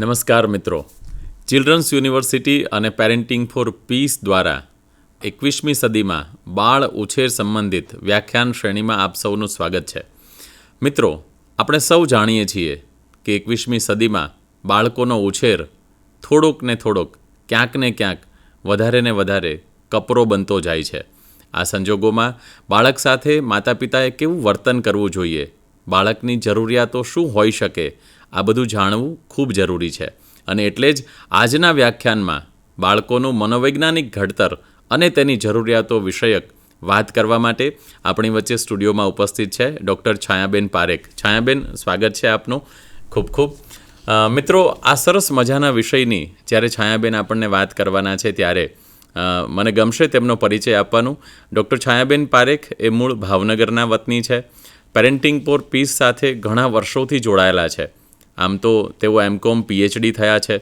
નમસ્કાર મિત્રો, children's university અને પેરેન્ટિંગ ફોર પીસ દ્વારા 21મી સદીમાં બાળ ઉછેર સંબંધિત વ્યાખ્યાન શ્રેણીમાં આપ સૌનું સ્વાગત છે. મિત્રો, આપણે સૌ જાણીએ છીએ કે 21મી સદીમાં બાળકોનો ઉછેર થોડોક ને થોડોક, ક્યાંક ને ક્યાંક વધારે ને વધારે કપરો બનતો જાય છે. આ સંજોગોમાં બાળક સાથે માતા પિતાએ કેવું વર્તન કરવું જોઈએ, બાળકની જરૂરિયાતો શું હોઈ શકે, આ બધું જાણવું ખૂબ જરૂરી છે. અને એટલે જ આજના વ્યાખ્યાનમાં બાળકોનું મનોવૈજ્ઞાનિક ઘડતર અને તેની જરૂરિયાતો વિષયક વાત કરવા માટે આપણી વચ્ચે સ્ટુડિયોમાં ઉપસ્થિત છે ડૉક્ટર છાયાબેન પારેખ. છાયાબેન, સ્વાગત છે આપનું ખૂબ ખૂબ. મિત્રો, આ સરસ મજાના વિષયની જ્યારે છાયાબેન આપણને વાત કરવાના છે ત્યારે મને ગમશે તેમનો પરિચય આપવાનું. ડૉક્ટર છાયાબેન પારેખ એ મૂળ ભાવનગરના વતની છે. પેરેન્ટિંગ ફોર પીસ સાથે ઘણા વર્ષોથી જોડાયેલા છે. આમ તો તેઓ એમકોમ PhD થયા છે.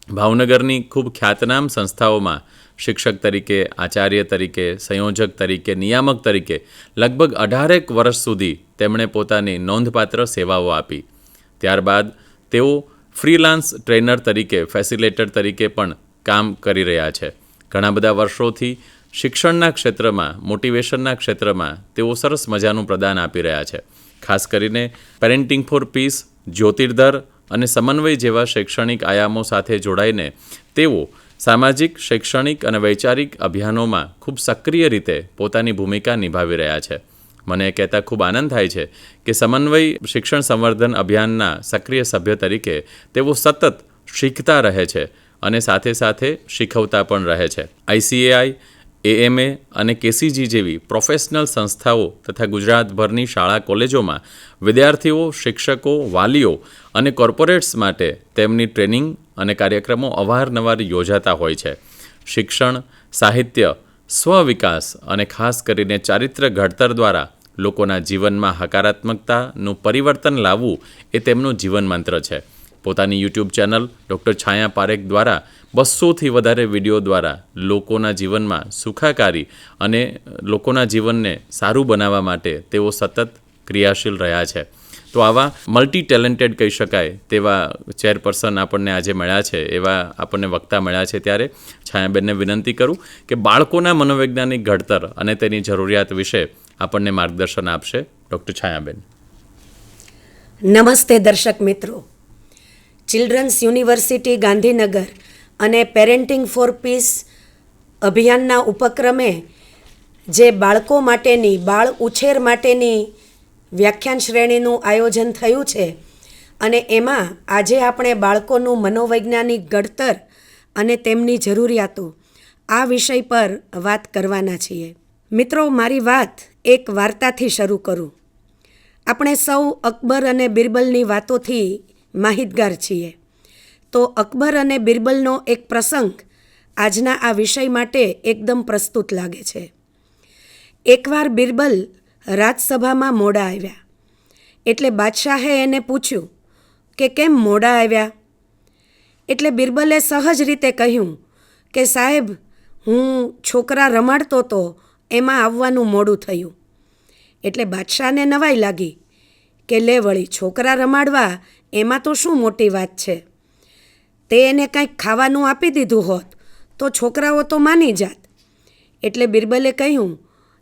ભાવનગરની ખૂબ ખ્યાતનામ સંસ્થાઓમાં શિક્ષક તરીકે, આચાર્ય તરીકે, સંયોજક તરીકે, નિયામક તરીકે લગભગ 18 વર્ષ સુધી તેમણે પોતાની નોંધપાત્ર સેવાઓ આપી. ત્યારબાદ તેઓ ફ્રીલાન્સ ટ્રેનર તરીકે, ફેસિલેટર તરીકે પણ કામ કરી રહ્યા છે. ઘણા બધા વર્ષોથી શિક્ષણના ક્ષેત્રમાં, મોટિવેશનના ક્ષેત્રમાં તેઓ સરસ મજાનું પ્રદાન આપી રહ્યા છે. ખાસ કરીને પેરેન્ટિંગ ફોર પીસ, જ્યોતિર્ધર અને સમન્વય જેવા શૈક્ષણિક આયામો સાથે જોડાઈને તેઓ સામાજિક, શૈક્ષણિક અને વૈચારિક અભિયાનોમાં ખૂબ સક્રિય રીતે પોતાની ભૂમિકા નિભાવી રહ્યા છે. મને કહેતા ખૂબ આનંદ થાય છે કે સમન્વય શિક્ષણ સંવર્ધન અભિયાનના સક્રિય સભ્ય તરીકે તેઓ સતત શીખતા રહે છે અને સાથે સાથે શીખવતા પણ રહે છે. ICAI, AMA અને KCG જેવી પ્રોફેશનલ સંસ્થાઓ તથા ગુજરાતભરની શાળા કોલેજોમાં વિદ્યાર્થીઓ, શિક્ષકો, વાલીઓ અને કોર્પોરેટ્સ માટે તેમની ટ્રેનિંગ અને કાર્યક્રમો અવારનવાર યોજાતા હોય છે. શિક્ષણ, સાહિત્ય, સ્વવિકાસ અને ખાસ કરીને ચારિત્ર્ય ઘડતર દ્વારા લોકોના જીવનમાં હકારાત્મકતાનું પરિવર્તન લાવવું એ તેમનું જીવન મંત્ર છે. પોતાની YouTube ચેનલ ડૉક્ટર છાયા પારેખ દ્વારા 200થી વધારે વિડીયો દ્વારા લોકોના જીવનમાં સુખાકારી અને લોકોના જીવનને સારું બનાવવા માટે તેઓ સતત ક્રિયાશીલ રહ્યા છે. તો આવા મલ્ટી ટેલેન્ટેડ કહી શકાય તેવા ચેરપર્સન આપણને આજે મળ્યા છે, એવા આપણને વક્તા મળ્યા છે, ત્યારે છાયાબેનને વિનંતી કરું કે બાળકોના મનોવૈજ્ઞાનિક ઘડતર અને તેની જરૂરિયાત વિશે આપણને માર્ગદર્શન આપશે. ડૉક્ટર છાયાબેન. નમસ્તે દર્શક મિત્રો. ચિલ્ડ્રન્સ યુનિવર્સિટી ગાંધીનગર અને પેરેન્ટિંગ ફોર પીસ અભિયાનના ઉપક્રમે જે બાળકો માટેની, બાળ ઉછેર માટેની વ્યાખ્યાન શ્રેણીનું આયોજન થયું છે અને એમાં આજે આપણે બાળકોનું મનોવૈજ્ઞાનિક ઘડતર અને તેમની જરૂરિયાતો આ વિષય પર વાત કરવાના છીએ. મિત્રો, મારી વાત એક વાર્તાથી શરૂ કરું. આપણે સૌ અકબર અને બિરબલની વાતોથી માહિતગાર છીએ. તો અકબર અને બિરબલનો એક પ્રસંગ આજના આ વિષય માટે એકદમ પ્રસ્તુત લાગે છે. એકવાર બિરબલ રાજસભામાં મોડા આવ્યા એટલે બાદશાહે એને પૂછ્યું કે કેમ મોડા આવ્યા? એટલે બિરબલે સહજ રીતે કહ્યું કે સાહેબ, હું છોકરા રમાડતો તો એમાં આવવાનું મોડું થયું. એટલે બાદશાહને નવાઈ લાગી કે લે વળી, છોકરા રમાડવા એમાં તો શું મોટી વાત છે? તે એને કંઈક ખાવાનું આપી દીધું હોત તો છોકરાઓ તો માની જાત. એટલે બિરબલે કહ્યું,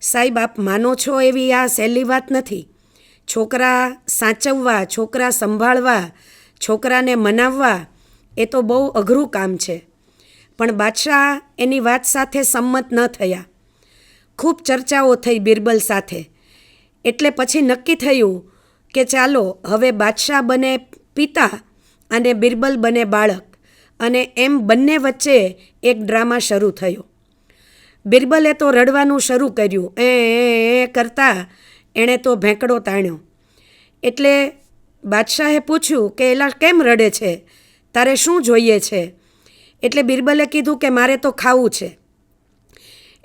સાહેબ, આપ માનો છો એવી આ સહેલી વાત નથી. છોકરા સાચવવા, છોકરા સંભાળવા, છોકરાને મનાવવા એ તો બહુ અઘરું કામ છે. પણ બાદશાહ એની વાત સાથે સંમત ન થયા. ખૂબ ચર્ચાઓ થઈ બિરબલ સાથે. એટલે પછી નક્કી થયું કે ચાલો હવે બાદશાહ બને પિતા અને બિરબલ બને બાળક, અને એમ બંને વચ્ચે એક ડ્રામા શરૂ થયો. બિરબલે તો રડવાનું શરૂ કર્યું. એ કરતાં એણે તો ભેંકડો તાણ્યો. એટલે બાદશાહે પૂછ્યું કે એલા કેમ રડે છે? તારે શું જોઈએ છે? એટલે બિરબલે કીધું કે મારે તો ખાવું છે.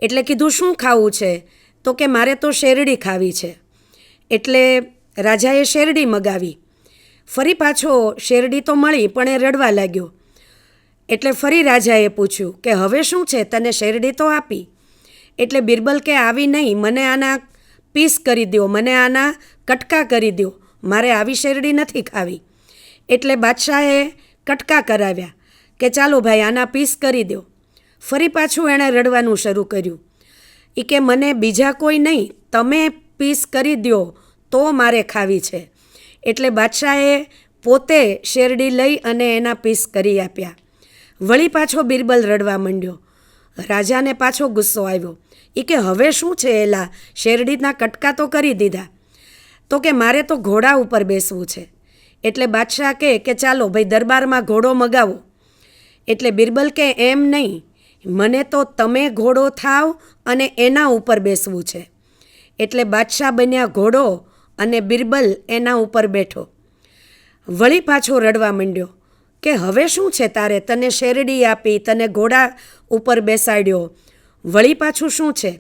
એટલે કીધું શું ખાવું છે? તો કે મારે તો શેરડી ખાવી છે. એટલે રાજાએ શેરડી મગાવી. ફરી પાછો શેરડી તો મળી પણ એ રડવા લાગ્યો. એટલે ફરી રાજાએ પૂછ્યું કે હવે શું છે? તને શેરડી તો આપી. એટલે બિરબલ કે આવી નહીં, મને આના પીસ કરી દો, મને આના કટકા કરી દો, મારે આવી શેરડી નથી ખાવી. એટલે બાદશાહે કટકા કરાવ્યા કે ચાલો ભાઈ આના પીસ કરી દો. ફરી પાછું એણે રડવાનું શરૂ કર્યું. એ કે મને બીજા કોઈ નહીં, તમે પીસ કરી દો તો મારે ખાવી છે. એટલે બાદશાહે પોતે શેરડી લઈ અને એના પીસ કરી આપ્યા. વળી પાછો બિરબલ રડવા માંડ્યો. રાજાને પાછો ગુસ્સો આવ્યો. એ કે હવે શું છે એલા, શેરડીના કટકા તો કરી દીધા. તો કે મારે તો ઘોડા ઉપર બેસવું છે. એટલે બાદશાહ કહે કે ચાલો ભાઈ દરબારમાં ઘોડો મગાવો. એટલે બિરબલ કે એમ નહીં, મને તો તમે ઘોડો થાવ અને એના ઉપર બેસવું છે. એટલે બાદશાહ બન્યા ઘોડો અને બિરબલ એના ઉપર બેઠો. વળી પાછો રડવા માંડ્યો કે હવે શું છે તારે, તને શેરડી આપી, તને ઘોડા ઉપર બેસાડ્યો, વળી પાછું શું છે?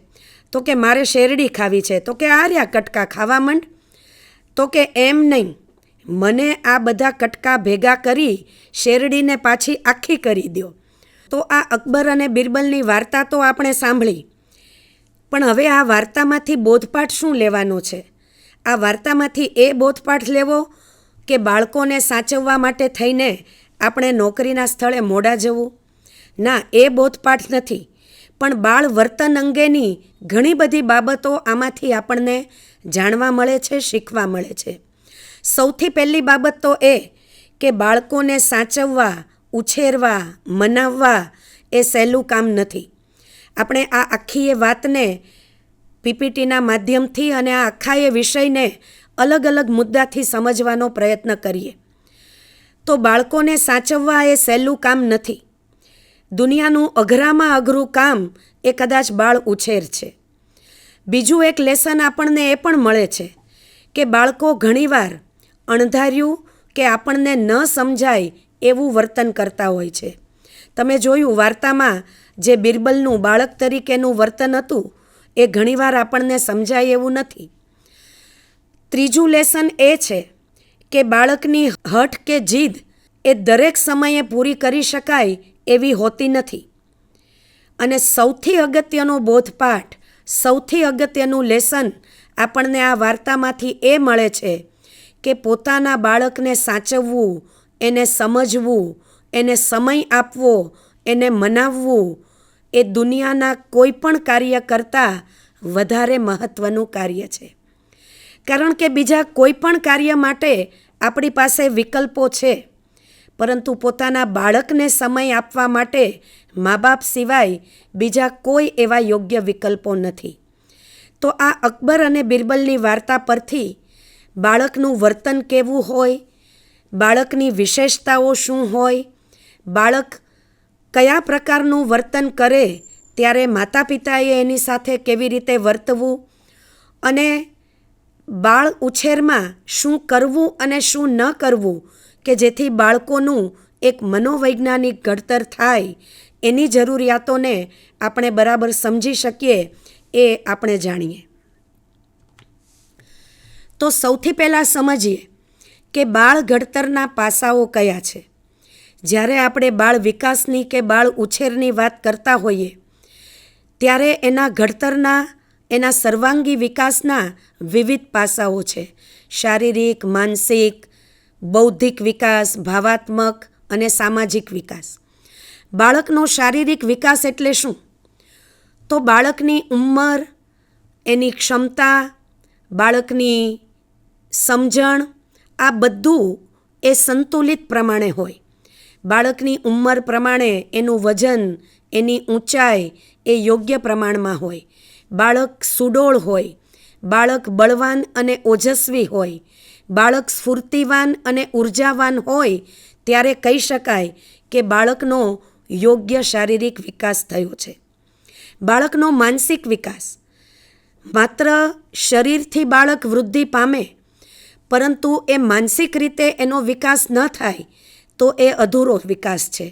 તો કે મારે શેરડી ખાવી છે. તો કે આ રહ્યા કટકા, ખાવા માંડ. તો કે એમ નહીં, મને આ બધા કટકા ભેગા કરી શેરડીને પાછી આખી કરી દો. તો આ અકબર અને બિરબલની વાર્તા તો આપણે સાંભળી, પણ હવે આ વાર્તામાંથી બોધપાઠ શું લેવાનો છે? આ વાર્તામાંથી એ બોધપાઠ લેવો કે બાળકોને સાચવવા માટે થઈને આપણે નોકરીના સ્થળે મોડા જવું? ના, એ બોધપાઠ નથી. પણ બાળ વર્તન અંગેની ઘણી બધી બાબતો આમાંથી આપણને જાણવા મળે છે, શીખવા મળે છે. સૌથી પહેલી બાબત તો એ કે બાળકોને સાચવવા, ઉછેરવા, મનાવવા એ સહેલું કામ નથી. આપણે આ આખી એ વાતને પીપીટીના માધ્યમથી અને આ આખા એ વિષયને અલગ અલગ મુદ્દાથી સમજવાનો પ્રયત્ન કરીએ તો બાળકોને સાચવવા એ સહેલું કામ નથી. દુનિયાનું અઘરામાં અઘરું કામ એ કદાચ બાળ ઉછેર છે. બીજું એક લેસન આપણને એ પણ મળે છે કે બાળકો ઘણીવાર અણધાર્યું કે આપણને ન સમજાય એવું વર્તન કરતા હોય છે. તમે જોયું વાર્તામાં જે બિરબલનું બાળક તરીકેનું વર્તન હતું એ ઘણીવાર આપણને સમજાય એવું નથી. ત્રીજું લેસન એ છે કે બાળકની હઠ કે જીદ એ દરેક સમયે પૂરી કરી શકાય એવી હોતી નથી. અને સૌથી અગત્યનો બોધપાઠ, સૌથી અગત્યનું લેસન આપણને આ વાર્તામાંથી એ મળે છે કે પોતાના બાળકને સાચવવું, એને સમજવું, એને સમય આપવો, એને મનાવવું એ દુનિયાના કોઈ પણ કાર્ય કરતાં વધારે મહત્ત્વનું કાર્ય છે. કારણ કે બીજા કોઈ પણ કાર્ય માટે આપણી પાસે વિકલ્પો છે, પરંતુ પોતાના બાળકને સમય આપવા માટે મા બાપ સિવાય બીજા કોઈ એવા યોગ્ય વિકલ્પો નથી. તો આ અકબર અને બિરબલની વાર્તા પરથી બાળકનું વર્તન કેવું હોય, બાળકની વિશેષતાઓ શું હોય, બાળક કયા પ્રકારનું વર્તન કરે ત્યારે માતા પિતાએ એની સાથે કેવી રીતે વર્તવું અને બાળ ઉછેરમાં શું કરવું અને શું ન કરવું કે જેથી બાળકોનું એક મનોવૈજ્ઞાનિક ઘડતર થાય, એની જરૂરિયાતોને આપણે બરાબર સમજી શકીએ એ આપણે જાણીએ. તો સૌથી પહેલાં સમજીએ કે બાળ ઘડતરના પાસાઓ કયા છે. જ્યારે આપણે બાળ વિકાસની કે બાળ ઉછેરની વાત કરતા હોઈએ ત્યારે એના ઘડતરના, એના સર્વાંગી વિકાસના વિવિધ પાસાઓ છે. શારીરિક, માનસિક, બૌદ્ધિક વિકાસ, ભાવાત્મક અને સામાજિક વિકાસ. બાળકનો શારીરિક વિકાસ એટલે શું? તો બાળકની ઉંમર, એની ક્ષમતા, બાળકની સમજણ, આ બધું એ સંતુલિત પ્રમાણે હોય. બાળકની ઉંમર પ્રમાણે એનું વજન, એની ઊંચાઈ એ યોગ્ય પ્રમાણમાં હોય. બાળક સુડોળ હોય, બાળક બળવાન અને ઓજસ્વી હોય, બાળક સ્ફૂર્તિવાન અને ઉર્જાવાન હોય ત્યારે કહી શકાય કે બાળકનો યોગ્ય શારીરિક વિકાસ થયો છે. બાળકનો માનસિક વિકાસ, માત્ર શરીરથી બાળક વૃદ્ધિ પામે પરંતુ એ માનસિક રીતે એનો વિકાસ ન થાય તો એ અધૂરો વિકાસ છે.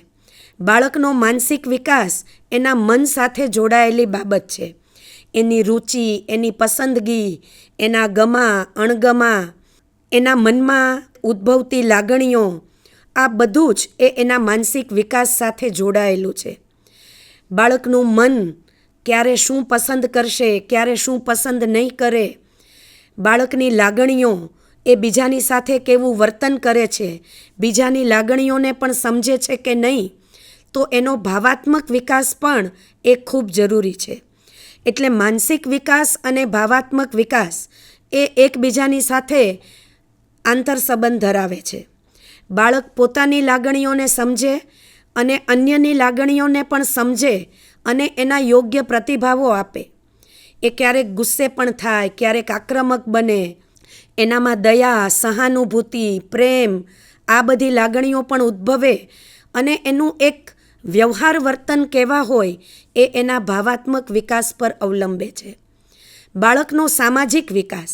બાળકનો માનસિક વિકાસ એના મન સાથે જોડાયેલી બાબત છે. એની રુચિ, એની પસંદગી, એના ગમા અણગમા, એના મનમાં ઉદ્ભવતી લાગણીઓ, આ બધું જ એના માનસિક વિકાસ સાથે જોડાયેલું છે. બાળકનું મન ક્યારે શું પસંદ કરશે, ક્યારે શું પસંદ નહીં કરે, બાળકની લાગણીઓ એ બીજાની સાથે કેવું વર્તન કરે છે, બીજાની લાગણીઓને પણ સમજે છે કે નહીં, તો એનો ભાવાત્મક વિકાસ પણ એ ખૂબ જરૂરી છે. એટલે માનસિક વિકાસ અને ભાવાત્મક વિકાસ એ એકબીજાની સાથે આંતરસંબંધ ધરાવે છે. બાળક પોતાની લાગણીઓને સમજે અને અન્યની લાગણીઓને પણ સમજે અને એના યોગ્ય પ્રતિભાવો આપે. એ ક્યારેક ગુસ્સે પણ થાય, ક્યારેક આક્રમક બને, એનામાં દયા, સહાનુભૂતિ, પ્રેમ આ બધી લાગણીઓ પણ ઉદ્ભવે અને એનું એક વ્યવહાર વર્તન કેવા હોય એ એના ભાવાત્મક વિકાસ પર અવલંબે છે. બાળકનો સામાજિક વિકાસ,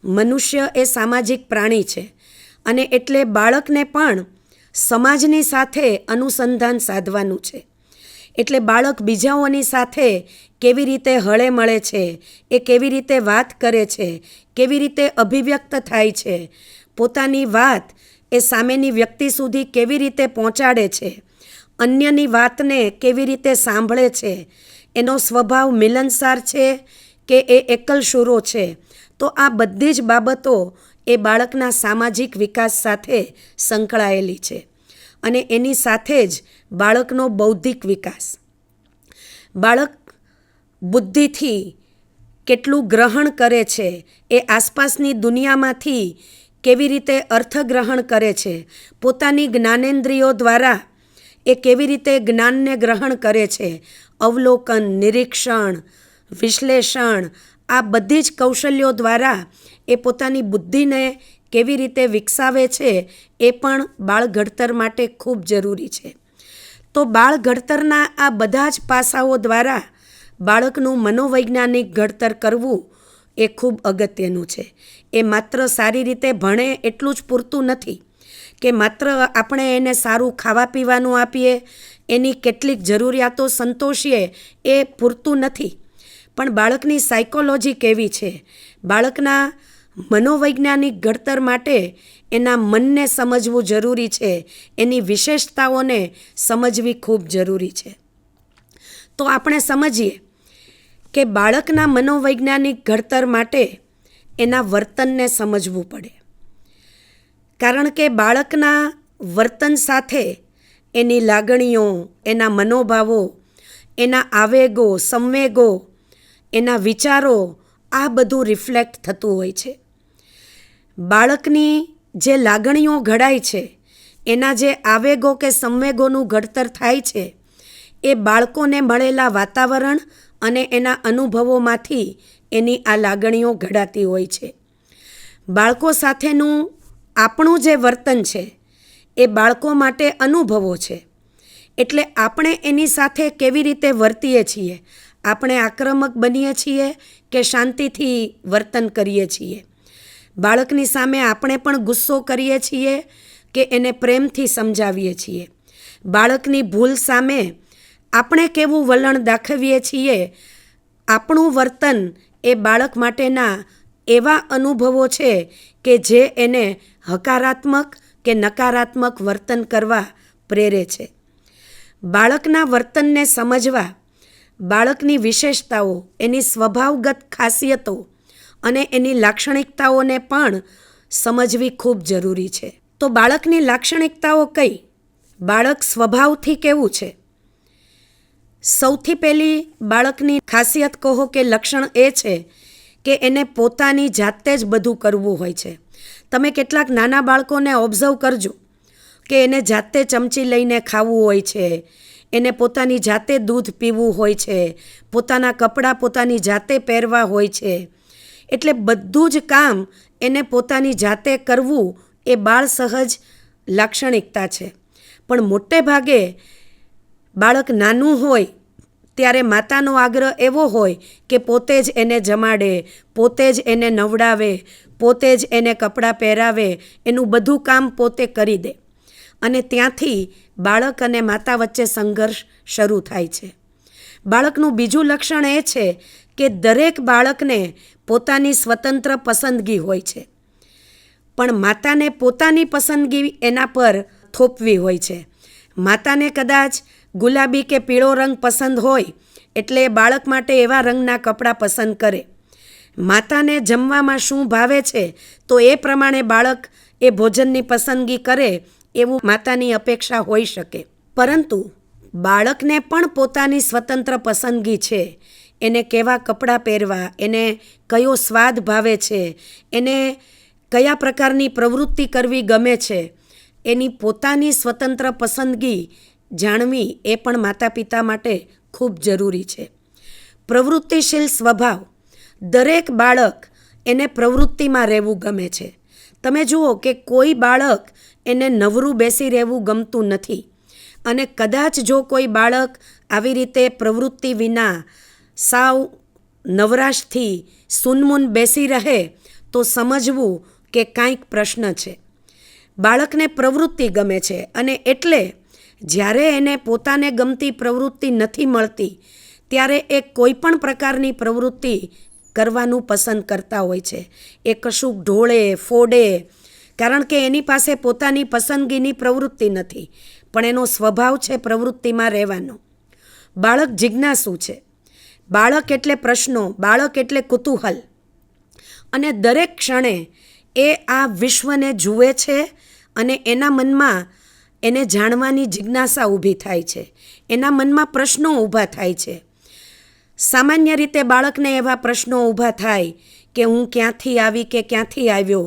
મનુષ્ય એ સામાજિક પ્રાણી છે અને એટલે બાળકને પણ સમાજની સાથે અનુસંધાન સાધવાનું છે. એટલે બાળક બીજાઓની સાથે કેવી રીતે હળે મળે છે, એ કેવી રીતે વાત કરે છે, કેવી રીતે અભિવ્યક્ત થાય છે, પોતાની વાત એ સામેની વ્યક્તિ સુધી કેવી રીતે પહોંચાડે છે, અન્યની વાતને કેવી રીતે સાંભળે છે, એનો સ્વભાવ મિલનસાર છે કે એ એકલશુરો છે, તો આ બધી જ બાબતો એ બાળકના સામાજિક વિકાસ સાથે સંકળાયેલી છે. અને એની સાથે જ બાળકનો બૌદ્ધિક વિકાસ. બાળક બુદ્ધિથી કેટલું ગ્રહણ કરે છે, એ આસપાસની દુનિયામાંથી કેવી રીતે અર્થગ્રહણ કરે છે, પોતાની જ્ઞાનેન્દ્રિયો દ્વારા એ કેવી રીતે જ્ઞાનને ગ્રહણ કરે છે, અવલોકન, નિરીક્ષણ, વિશ્લેષણ આ બધી જ કૌશલ્યો દ્વારા એ પોતાની બુદ્ધિને કેવી રીતે વિકસાવે છે એ પણ બાળ ઘડતર માટે ખૂબ જરૂરી છે. તો બાળ ઘડતરના આ બધા જ પાસાઓ દ્વારા બાળકનું મનોવૈજ્ઞાનિક ઘડતર કરવું એ ખૂબ અગત્યનું છે. એ માત્ર સારી રીતે ભણે એટલું જ પૂરતું નથી કે માત્ર આપણે એને સારું ખાવા પીવાનું આપીએ, એની કેટલીક જરૂરિયાતો સંતોષીએ એ પૂરતું નથી. પણ બાળકની સાયકોલોજી કેવી છે, બાળકના મનોવૈજ્ઞાનિક ઘડતર માટે એના મનને સમજવું જરૂરી છે, એની વિશેષતાઓને સમજવી ખૂબ જરૂરી છે. તો આપણે સમજીએ કે બાળકના મનોવૈજ્ઞાનિક ઘડતર માટે એના વર્તનને સમજવું પડે. કારણ કે બાળકના વર્તન સાથે એની લાગણીઓ, એના મનોભાવો, એના આવેગો, સંવેગો, એના વિચારો આ બધું રિફ્લેક્ટ થતું હોય છે. બાળકની જે લાગણીઓ ઘડાય છે, એના જે આવેગો કે સંવેગોનું ઘડતર થાય છે, એ બાળકોને મળેલા વાતાવરણ અને એના અનુભવોમાંથી એની આ લાગણીઓ ઘડાતી હોય છે. બાળકો સાથેનું આપણું જે વર્તન છે એ બાળકો માટે અનુભવો છે. એટલે આપણે એની સાથે કેવી રીતે વર્તીએ છીએ, આપણે આક્રમક બનીએ છીએ કે શાંતિથી વર્તન કરીએ છીએ, બાળકની સામે આપણે પણ ગુસ્સો કરીએ છીએ કે એને પ્રેમથી સમજાવીએ છીએ, બાળકની ભૂલ સામે આપણે કેવું વલણ દાખવીએ છીએ. આપણું વર્તન એ બાળક માટેના એવા અનુભવો છે કે જે એને હકારાત્મક કે નકારાત્મક વર્તન કરવા પ્રેરે છે. બાળકના વર્તનને સમજવા, બાળકની વિશેષતાઓ, એની સ્વભાવગત ખાસિયતો અને એની લાક્ષણિકતાઓને પણ સમજવી ખૂબ જરૂરી છે. તો બાળકની લાક્ષણિકતાઓ કઈ? બાળક સ્વભાવથી કેવું છે? સૌથી પહેલી બાળકની ખાસિયત કહો કે લક્ષણ એ છે કે એને પોતાની જાતે જ બધું કરવું હોય છે. તમે કેટલાક નાના બાળકોને ઓબ્ઝર્વ કરજો કે એને જાતે ચમચી લઈને ખાવું હોય છે, એને પોતાની જાતે દૂધ પીવું હોય છે, પોતાના કપડાં પોતાની જાતે પહેરવા હોય છે. એટલે બધું જ કામ એને પોતાની જાતે કરવું એ બાળ સહજ લાક્ષણિકતા છે. પણ મોટે ભાગે બાળક નાનું હોય ત્યારે માતાનો આગ્રહ એવો હોય કે પોતે જ એને જમાડે, પોતે જ એને નવડાવે, પોતે જ એને કપડાં પહેરાવે, એનું બધું કામ પોતે કરી દે. અને ત્યાંથી બાળક અને માતા વચ્ચે સંઘર્ષ શરૂ થાય છે. બાળકનું બીજું લક્ષણ એ છે કે દરેક બાળકને પોતાની સ્વતંત્ર પસંદગી હોય છે, પણ માતાને પોતાની પસંદગી એના પર થોપવી હોય છે. માતાને કદાચ ગુલાબી કે પીળો રંગ પસંદ હોય એટલે બાળક માટે એવા રંગના કપડાં પસંદ કરે. માતાને જમવામાં શું ભાવે છે તો એ પ્રમાણે બાળક એ ભોજનની પસંદગી કરે એવું માતાની અપેક્ષા હોઈ શકે. પરંતુ બાળકને પણ પોતાની સ્વતંત્ર પસંદગી છે. એને કેવા કપડાં પહેરવા, એને કયો સ્વાદ ભાવે છે, એને કયા પ્રકારની પ્રવૃત્તિ કરવી ગમે છે, એની પોતાની સ્વતંત્ર પસંદગી જાણવી એ પણ માતા પિતા માટે ખૂબ જરૂરી છે. પ્રવૃત્તિશીલ સ્વભાવ, દરેક બાળક એને પ્રવૃત્તિમાં રહેવું ગમે છે. તમે જુઓ કે કોઈ બાળક એને નવરું બેસી રહેવું ગમતું નથી, અને કદાચ જો કોઈ બાળક આવી રીતે પ્રવૃત્તિ વિના સાવ નવરાશથી સૂનમૂન બેસી રહે તો સમજવું કે કાંઈક પ્રશ્ન છે. બાળકને પ્રવૃત્તિ ગમે છે, અને એટલે જ્યારે એને પોતાને ગમતી પ્રવૃત્તિ નથી મળતી ત્યારે એ કોઈ પણ પ્રકારની પ્રવૃત્તિ કરવાનું પસંદ કરતા હોય છે. એ કશુંક ઢોળે ફોડે, કારણ કે એની પાસે પોતાની પસંદગીની પ્રવૃત્તિ નથી, પણ એનો સ્વભાવ છે પ્રવૃત્તિમાં રહેવાનો. બાળક જિજ્ઞાસુ છે. બાળક એટલે પ્રશ્નો, બાળક એટલે કુતૂહલ, અને દરેક ક્ષણે એ આ વિશ્વને જુએ છે અને એના મનમાં એને જાણવાની જિજ્ઞાસા ઊભી થાય છે. એના મનમાં પ્રશ્નો ઊભા થાય છે. સામાન્ય રીતે બાળકને એવા પ્રશ્નો ઊભા થાય કે હું ક્યાંથી આવી કે ક્યાંથી આવ્યો,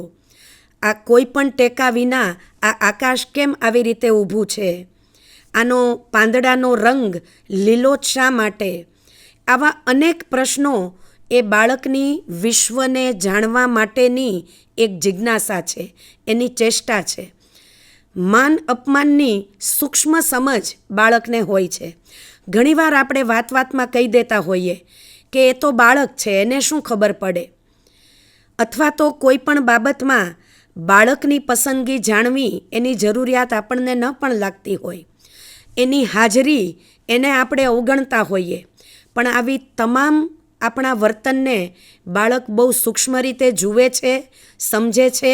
આ કોઈ પણ ટેકા વિના આ આકાશ કેમ આવી રીતે ઊભું છે, આનો પાંદડાનો રંગ લીલો જ શા માટે. આવા અનેક પ્રશ્નો એ બાળકની વિશ્વને જાણવા માટેની એક જિજ્ઞાસા છે, એની ચેષ્ટા છે. માન અપમાનની સૂક્ષ્મ સમજ બાળકને હોય છે. ઘણીવાર આપણે વાતમાં કહી દેતા હોઈએ કે એ તો બાળક છે, એને શું ખબર પડે. અથવા તો કોઈ પણ બાબતમાં બાળકની પસંદગી જાણવી એની જરૂરિયાત આપણને ન પણ લાગતી હોય, એની હાજરી એને આપણે અવગણતા હોઈએ. પણ આવી તમામ આપણા વર્તનને બાળક બહુ સૂક્ષ્મ રીતે જુએ છે, સમજે છે,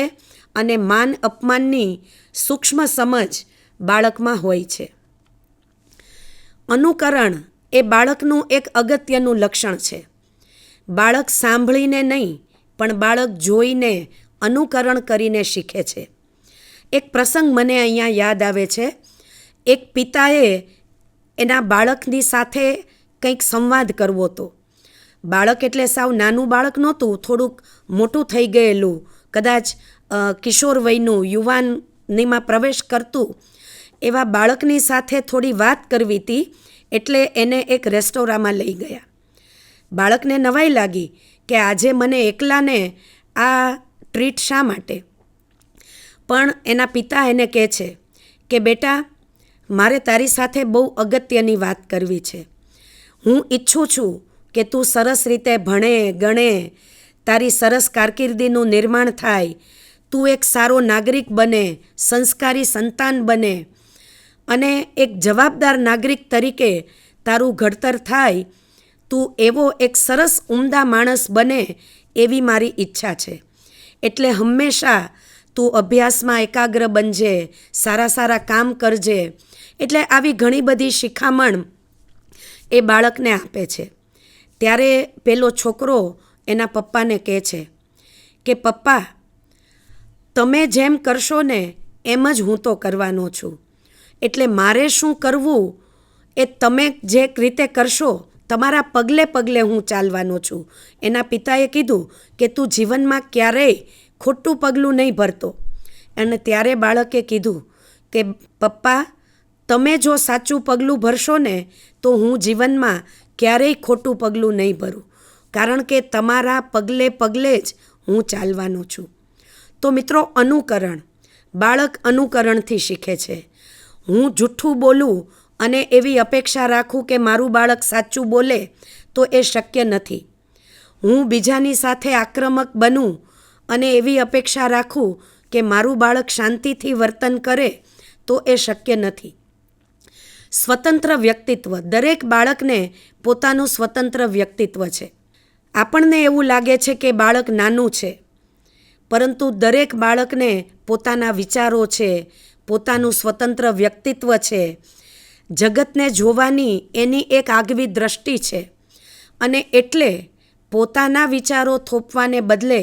અને માન અપમાનની સૂક્ષ્મ સમજ બાળકમાં હોય છે. અનુકરણ એ બાળકનું એક અગત્યનું લક્ષણ છે. બાળક સાંભળીને નહીં, પણ બાળક જોઈને, અનુકરણ કરીને શીખે છે. એક પ્રસંગ મને અહીંયા યાદ આવે છે. એક પિતાએ એના બાળકની સાથે કંઈક સંવાદ કરવો હતો. બાળક એટલે સાવ નાનું બાળક નહોતું, થોડુંક મોટું થઈ ગયેલું, કદાચ કિશોર વયનું, યુવાનીમાં પ્રવેશ કરતું એવા બાળકની સાથે થોડી વાત કરવી હતી. એટલે એને એક રેસ્ટોરાંમાં લઈ ગયા. બાળકને નવાઈ લાગી કે આજે મને એકલાને આ ટ્રીટ શા માટે. પણ એના પિતા એને કહે છે કે બેટા, મારે તારી સાથે બહુ અગત્યની વાત કરવી છે. હું ઈચ્છું છું કે તું સરસ રીતે ભણે ગણે, તારી સરસ કારકિર્દીનું નિર્માણ થાય, તું એક સારો નાગરિક બને, સંસ્કારી સંતાન બને, અને એક જવાબદાર નાગરિક તરીકે તારું ઘડતર થાય, તું એવો એક સરસ ઉમદા માણસ બને એવી મારી ઈચ્છા છે. એટલે હંમેશા તું અભ્યાસમાં એકાગ્ર બનજે, સારા સારા કામ કરજે. એટલે આવી ઘણી બધી શિખામણ એ બાળકને આપે છે. ત્યારે પેલો છોકરો એના પપ્પાને કહે છે કે પપ્પા, તમે જેમ કરશો ને એમ જ હું તો કરવાનો છું. એટલે મારે શું કરવું એ તમે જે રીતે કરશો, તમારા પગલે પગલે હું ચાલવાનો છું. એના પિતાએ કીધું કે તું જીવનમાં ક્યારેય ખોટું પગલું નહીં ભરતો. અને ત્યારે બાળકે કીધું કે પપ્પા, તમે જો સાચું પગલું ભરશો ને તો હું જીવનમાં ક્યારેય ખોટું પગલું નહીં ભરું, કારણ કે તમારા પગલે પગલે જ હું ચાલવાનો છું. તો મિત્રો, અનુકરણ, બાળક અનુકરણથી શીખે છે. હું જૂઠું બોલું અને એવી અપેક્ષા રાખું કે મારું બાળક સાચું બોલે તો એ શક્ય નથી. હું બીજાની સાથે આક્રમક બનું અને એવી અપેક્ષા રાખું કે મારું બાળક શાંતિથી વર્તન કરે તો એ શક્ય નથી. સ્વતંત્ર વ્યક્તિત્વ, દરેક બાળકને પોતાનું સ્વતંત્ર વ્યક્તિત્વ છે. આપણને એવું લાગે છે કે બાળક નાનું છે, પરંતુ દરેક બાળકને પોતાના વિચારો છે, પોતાનું સ્વતંત્ર વ્યક્તિત્વ છે. જગતને જોવાની એની એક આગવી દ્રષ્ટિ છે, અને એટલે પોતાના વિચારો થોપવાને બદલે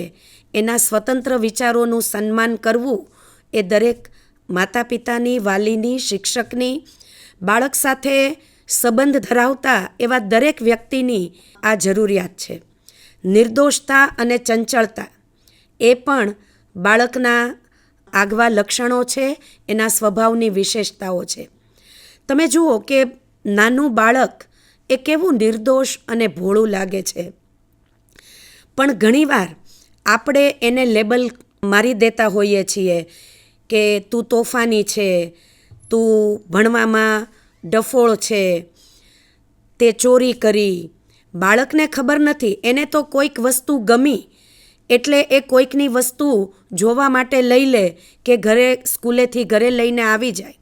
એના સ્વતંત્ર વિચારોનું સન્માન કરવું એ દરેક માતા પિતાની, વાલીની, શિક્ષકની, બાળક સાથે સંબંધ ધરાવતા એવા દરેક વ્યક્તિની આ જરૂરિયાત છે. નિર્દોષતા અને ચંચળતા એ પણ બાળકના આગવા લક્ષણો છે, એના સ્વભાવની વિશેષતાઓ છે. તમે જુઓ કે નાનું બાળક એ કેવું નિર્દોષ અને ભોળું લાગે છે, પણ ઘણીવાર આપણે એને લેબલ મારી દેતા હોઈએ છીએ કે તું તોફાની છે, તું ભણવામાં ડફોળ છે, તે ચોરી કરી. બાળકને ખબર નથી, એને તો કોઈક વસ્તુ ગમી એટલે એ કોઈકની વસ્તુ જોવા માટે લઈ લે કે સ્કૂલેથી ઘરે લઈને આવી જાય.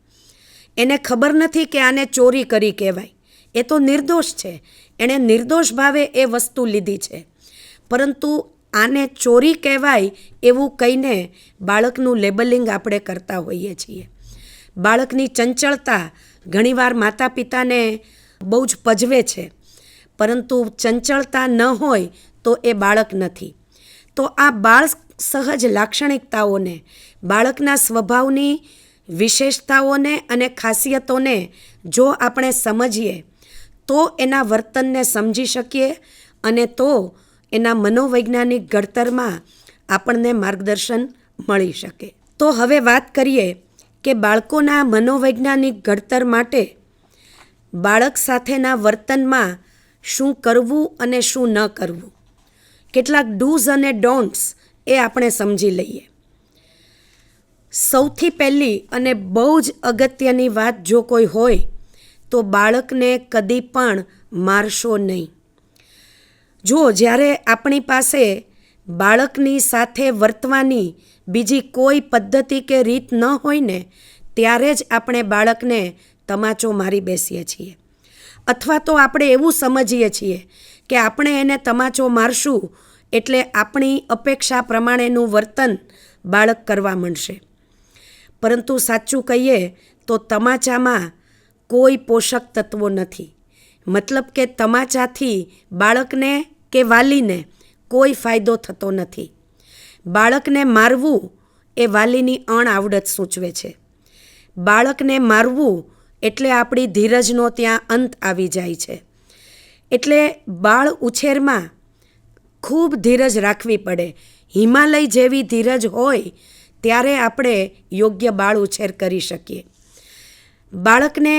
એને ખબર નથી કે આને ચોરી કરી કહેવાય. એ તો નિર્દોષ છે, એણે નિર્દોષ ભાવે એ વસ્તુ લીધી છે. પરંતુ આને ચોરી કહેવાય એવું કહીને બાળકનું લેબલિંગ આપણે કરતા હોઈએ છીએ. બાળકની ચંચળતા ઘણીવાર માતા પિતાને બહુ જ પજવે છે, પરંતુ ચંચળતા ન હોય તો એ બાળક નથી. તો આ બાળ સહજ લાક્ષણિકતાઓને, બાળકના સ્વભાવની વિશેષતાઓને અને ખાસિયતોને જો આપણે સમજીએ તો એના વર્તનને સમજી શકીએ અને તો એના મનોવૈજ્ઞાનિક ઘડતરમાં આપણને માર્ગદર્શન મળી શકે. તો હવે વાત કરીએ કે બાળકોના મનોવૈજ્ઞાનિક ઘડતર માટે બાળક સાથેના વર્તનમાં શું કરવું અને શું ન કરવું. કેટલાક ડૂઝ અને ડોન્ટ્સ એ આપણે સમજી લઈએ. સૌથી પહેલી અને બહુ જ અગત્યની વાત જો કોઈ હોય તો બાળકને કદી પણ મારશો નહીં. જો જ્યારે આપણી પાસે બાળકની સાથે વર્તવાની બીજી કોઈ પદ્ધતિ કે રીત ન હોય ને ત્યારે જ આપણે બાળકને તમાચો મારી બેસીએ છીએ, અથવા તો આપણે એવું સમજીએ છીએ કે આપણે એને તમાચો મારશું એટલે આપણી અપેક્ષા પ્રમાણેનું વર્તન બાળક કરવા માંડશે. પરંતુ સાચું કહીએ તો તમાચામાં કોઈ પોષક તત્વો નથી. મતલબ કે તમાચાથી બાળકને કે વાલીને કોઈ ફાયદો થતો નથી. બાળકને મારવું એ વાલીની અણઆવડત સૂચવે છે. બાળકને મારવું એટલે આપણી ધીરજનો ત્યાં અંત આવી જાય છે. એટલે બાળ ઉછેરમાં ખૂબ ધીરજ રાખવી પડે. હિમાલય જેવી ધીરજ હોય ત્યારે આપણે યોગ્ય બાળ ઉછેર કરી શકીએ. બાળકને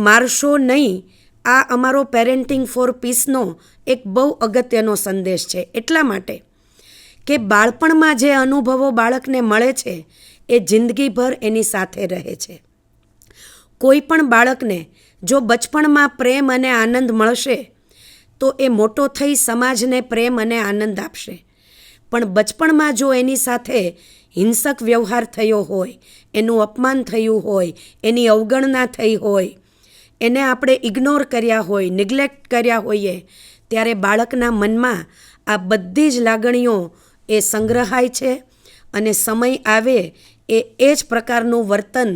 મારશો નહીં, આ અમારો પેરેન્ટિંગ ફોર પીસનો એક બહુ અગત્યનો સંદેશ છે. એટલા માટે કે બાળપણમાં જે અનુભવો બાળકને મળે છે એ જિંદગીભર એની સાથે રહે છે. કોઈ પણ બાળકને જો બચપણમાં પ્રેમ અને આનંદ મળશે તો એ મોટો થઈ સમાજને પ્રેમ અને આનંદ આપશે. પણ બચપણમાં જો એની સાથે હિંસક વ્યવહાર થયો હોય, એનું અપમાન થયું હોય, એની અવગણના થઈ હોય, એને આપણે ઇગ્નોર કર્યા હોય, નિગ્લેક્ટ કર્યા હોઈએ, ત્યારે બાળકના મનમાં આ બધી જ લાગણીઓ એ સંગ્રહાય છે અને સમય આવે એ જ પ્રકારનું વર્તન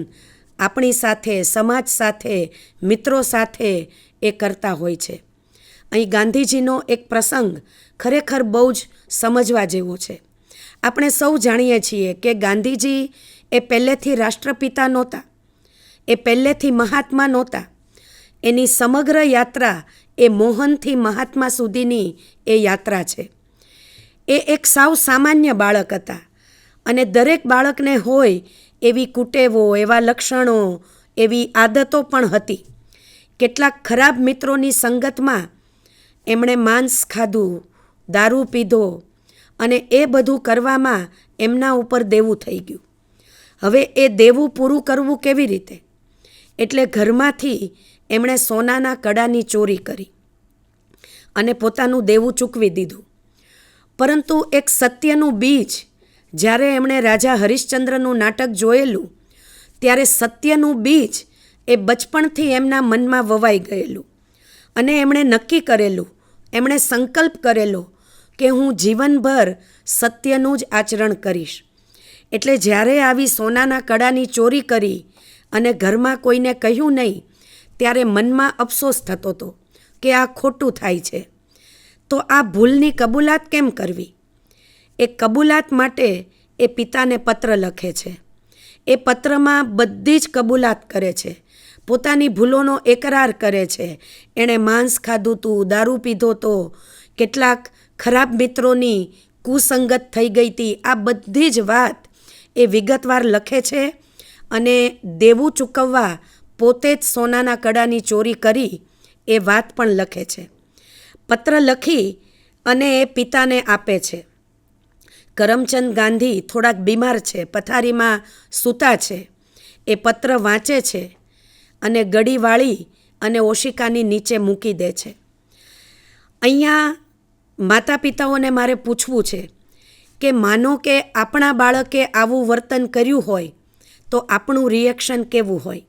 આપણી સાથે, સમાજ સાથે, મિત્રો સાથે એ કરતા હોય છે. અહીં ગાંધીજીનો એક પ્રસંગ ખરેખર બહુ જ સમજવા જેવો છે. આપણે સૌ જાણીએ છીએ કે ગાંધીજી એ પહેલેથી રાષ્ટ્રપિતા નહોતા, એ પહેલેથી મહાત્મા નહોતા. એની સમગ્ર યાત્રા એ મોહનથી મહાત્મા સુધીની એ યાત્રા છે. એ એક સાવ સામાન્ય બાળક હતા અને દરેક બાળકને હોય એવી કુટેવો, એવા લક્ષણો, એવી આદતો પણ હતી. કેટલાક ખરાબ મિત્રોની સંગતમાં એમણે માંસ ખાધું, દારૂ પીધો અને એ બધું કરવામાં એમના ઉપર દેવું થઈ ગયું. હવે એ દેવું પૂરું કરવું કેવી રીતે? એટલે ઘરમાંથી એમણે સોનાના કડાની ચોરી કરી અને પોતાનું દેવું ચૂકવી દીધું. પરંતુ એક સત્યનું બીજ જ્યારે એમણે રાજા હરિશ્ચંદ્રનું નાટક જોયેલું ત્યારે સત્યનું બીજ એ બચપણથી એમના મનમાં વવાઈ ગયેલું અને એમણે નક્કી કરેલું, એમણે સંકલ્પ કરેલો કે હું જીવનભર સત્યનું જ આચરણ કરીશ. એટલે જ્યારે આવી સોનાના કડાની ચોરી કરી અને ઘરમાં કોઈને કહ્યું નહીં ત્યારે મનમાં અફસોસ થતો હતો કે આ ખોટું થાય છે. તો આ ભૂલની કબૂલાત કેમ કરવી? એ કબૂલાત માટે એ પિતાને પત્ર લખે છે. એ પત્રમાં બધી જ કબૂલાત કરે છે, પોતાની ભૂલોનો એકરાર કરે છે. એણે માંસ ખાધું હતું, દારૂ પીધો તો, કેટલાક ખરાબ મિત્રોની કુસંગત થઈ ગઈ હતી. આ બધી જ વાત એ વિગતવાર લખે છે અને દેવું ચૂકવવા પોતે જ સોનાના કડાની ચોરી કરી એ વાત પણ લખે છે. પત્ર લખી અને એ પિતાને આપે છે. કરમચંદ ગાંધી થોડાક બીમાર છે, પથારીમાં સૂતા છે. એ પત્ર વાંચે છે અને ગળી વાળી અને ઓશિકાની નીચે મૂકી દે છે. અહીંયા માતા પિતાઓને મારે પૂછવું છે કે માનો કે આપણા બાળકે આવું વર્તન કર્યું હોય તો આપણું રિએક્શન કેવું હોય?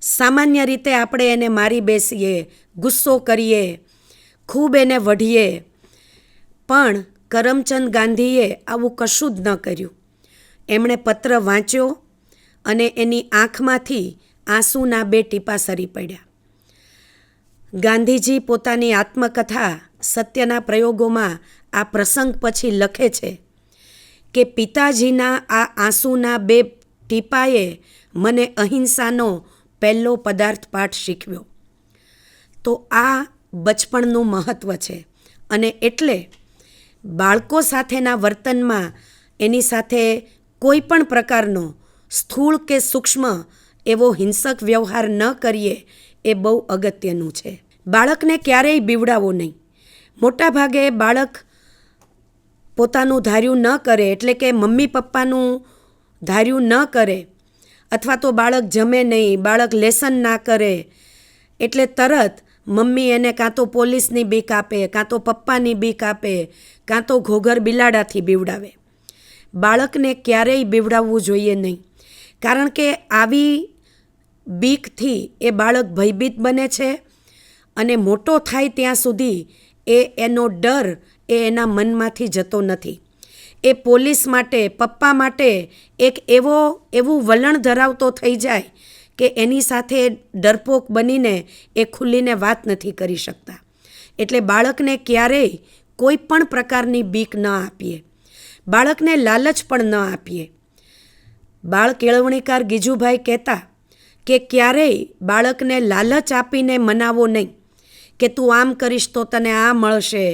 સામાન્ય રીતે આપણે એને મારી બેસીએ, ગુસ્સો કરીએ, ખૂબ એને વઢીએ, પણ કરમચંદ ગાંધીએ આવું કશું જ ન કર્યું. એમણે પત્ર વાંચ્યો અને એની આંખમાંથી આંસુના 2 ટીપા સરી પડ્યા. ગાંધીજી પોતાની આત્મકથા સત્યના પ્રયોગોમાં આ પ્રસંગ પછી લખે છે કે પિતાજીના આ આંસુના 2 ટીપાએ મને અહિંસાનો પહેલો પદાર્થ પાઠ શીખવ્યો. તો આ બચપણનું મહત્ત્વ છે અને એટલે બાળકો સાથેના વર્તનમાં એની સાથે કોઈ પણ પ્રકારનો સ્થૂળ કે સૂક્ષ્મ એવો હિંસક વ્યવહાર ન કરીએ એ બહુ અગત્યનું છે. બાળકને ક્યારેય બીવડાવો નહીં. મોટાભાગે બાળક પોતાનું ધાર્યું ન કરે, એટલે કે મમ્મી પપ્પાનું ધાર્યું ન કરે, અથવા તો બાળક જમે નહીં, બાળક લેસન ના કરે એટલે તરત મમ્મી એને કાં તો પોલીસની બીક આપે, કાં તો પપ્પાની બીક આપે, કાં તો ઘોઘર બિલાડાથી બીવડાવે. બાળકને ક્યારેય બીવડાવવું જોઈએ નહીં, કારણ કે આવી બીકથી એ બાળક ભયભીત બને છે અને મોટો થાય ત્યાં સુધી એનો ડર એના મનમાંથી જતો નથી. એ પોલીસ માટે, પપ્પા માટે એક એવું વલણ ધરાવતો થઈ જાય કે એની સાથે ડરપોક બનીને એ ખુલ્લીને વાત નથી કરી શકતા. એટલે બાળકને ક્યારેય કોઈ પણ પ્રકારની બીક ન આપીએ, બાળકને લાલચ પણ ન આપીએ. બાળ કેળવણીકાર ગીજુભાઈ કહેતા કે ક્યારેય બાળકને લાલચ આપીને મનાવો નહીં કે તું આમ કરીશ તો તને આ મળશે,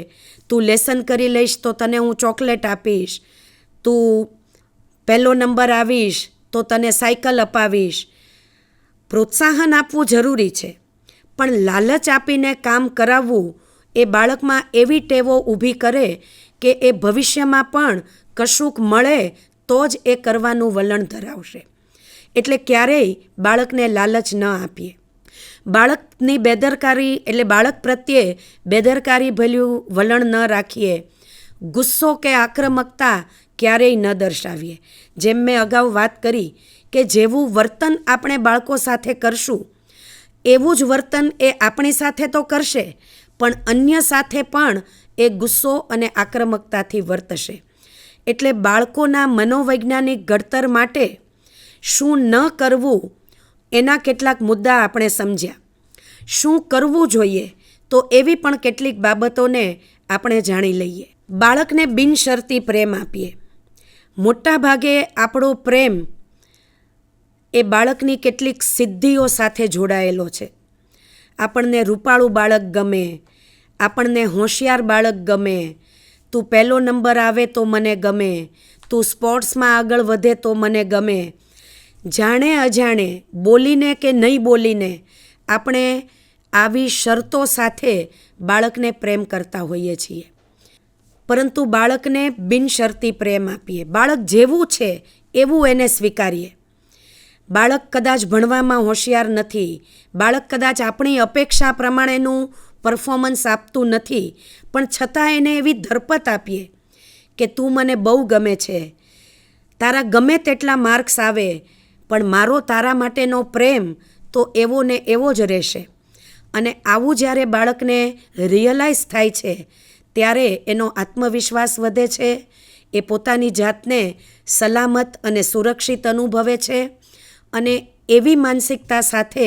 તું લેસન કરી લઈશ તો તને હું ચોકલેટ આપીશ, તું 1લો નંબર આવીશ તો તને સાયકલ અપાવીશ. પ્રોત્સાહન આપવું જરૂરી છે, પણ લાલચ આપીને કામ કરાવવું એ બાળકમાં એવી ટેવો ઊભી કરે કે એ ભવિષ્યમાં પણ કશુંક મળે તો જ એ કરવાનું વલણ ધરાવશે. એટલે ક્યારેય બાળકને લાલચ ન આપીએ. બાળકની બેદરકારી એટલે બાળક પ્રત્યે બેદરકારી ભર્યું વલણ ન રાખીએ. ગુસ્સો કે આક્રમકતા ક્યારેય ન દર્શાવીએ. જેમ મેં અગાઉ વાત કરી કે જેવું વર્તન આપણે બાળકો સાથે કરશું એવું જ વર્તન એ આપણી સાથે તો કરશે, પણ અન્ય સાથે પણ એ ગુસ્સો અને આક્રમકતાથી વર્તશે. એટલે બાળકોના મનોવૈજ્ઞાનિક ઘડતર માટે શું ન કરવું એના કેટલાક મુદ્દા આપણે સમજ્યા. શું કરવું જોઈએ તો એવી પણ કેટલીક બાબતોને આપણે જાણી લઈએ. બાળકને બિનશરતી પ્રેમ આપીએ. મોટાભાગે આપણો પ્રેમ એ બાળકની કેટલીક સિદ્ધિઓ સાથે જોડાયેલો છે. આપણને રૂપાળું બાળક ગમે, આપણને હોશિયાર બાળક ગમે, તું 1લો નંબર આવે તો મને ગમે, તું સ્પોર્ટ્સમાં આગળ વધે તો મને ગમે. જાણે અજાણે, બોલીને કે નહીં બોલીને આપણે આવી શરતો સાથે બાળકને પ્રેમ કરતા હોઈએ છીએ. પરંતુ બાળકને બિનશરતી પ્રેમ આપીએ. બાળક જેવું છે એવું એને સ્વીકારીએ. બાળક કદાચ ભણવામાં હોશિયાર નથી, બાળક કદાચ આપણી અપેક્ષા પ્રમાણેનું પરફોર્મન્સ આપતું નથી, પણ છતાં એને એવી ધરપત આપીએ કે તું મને બહુ ગમે છે, તારા ગમે તેટલા માર્ક્સ આવે પણ મારો તારા માટેનો પ્રેમ તો એવો ને એવો જ રહેશે. અને આવું જ્યારે બાળકને રિયલાઇઝ થાય છે ત્યારે એનો આત્મવિશ્વાસ વધે છે, એ પોતાની જાતને સલામત અને સુરક્ષિત અનુભવે છે અને એવી માનસિકતા સાથે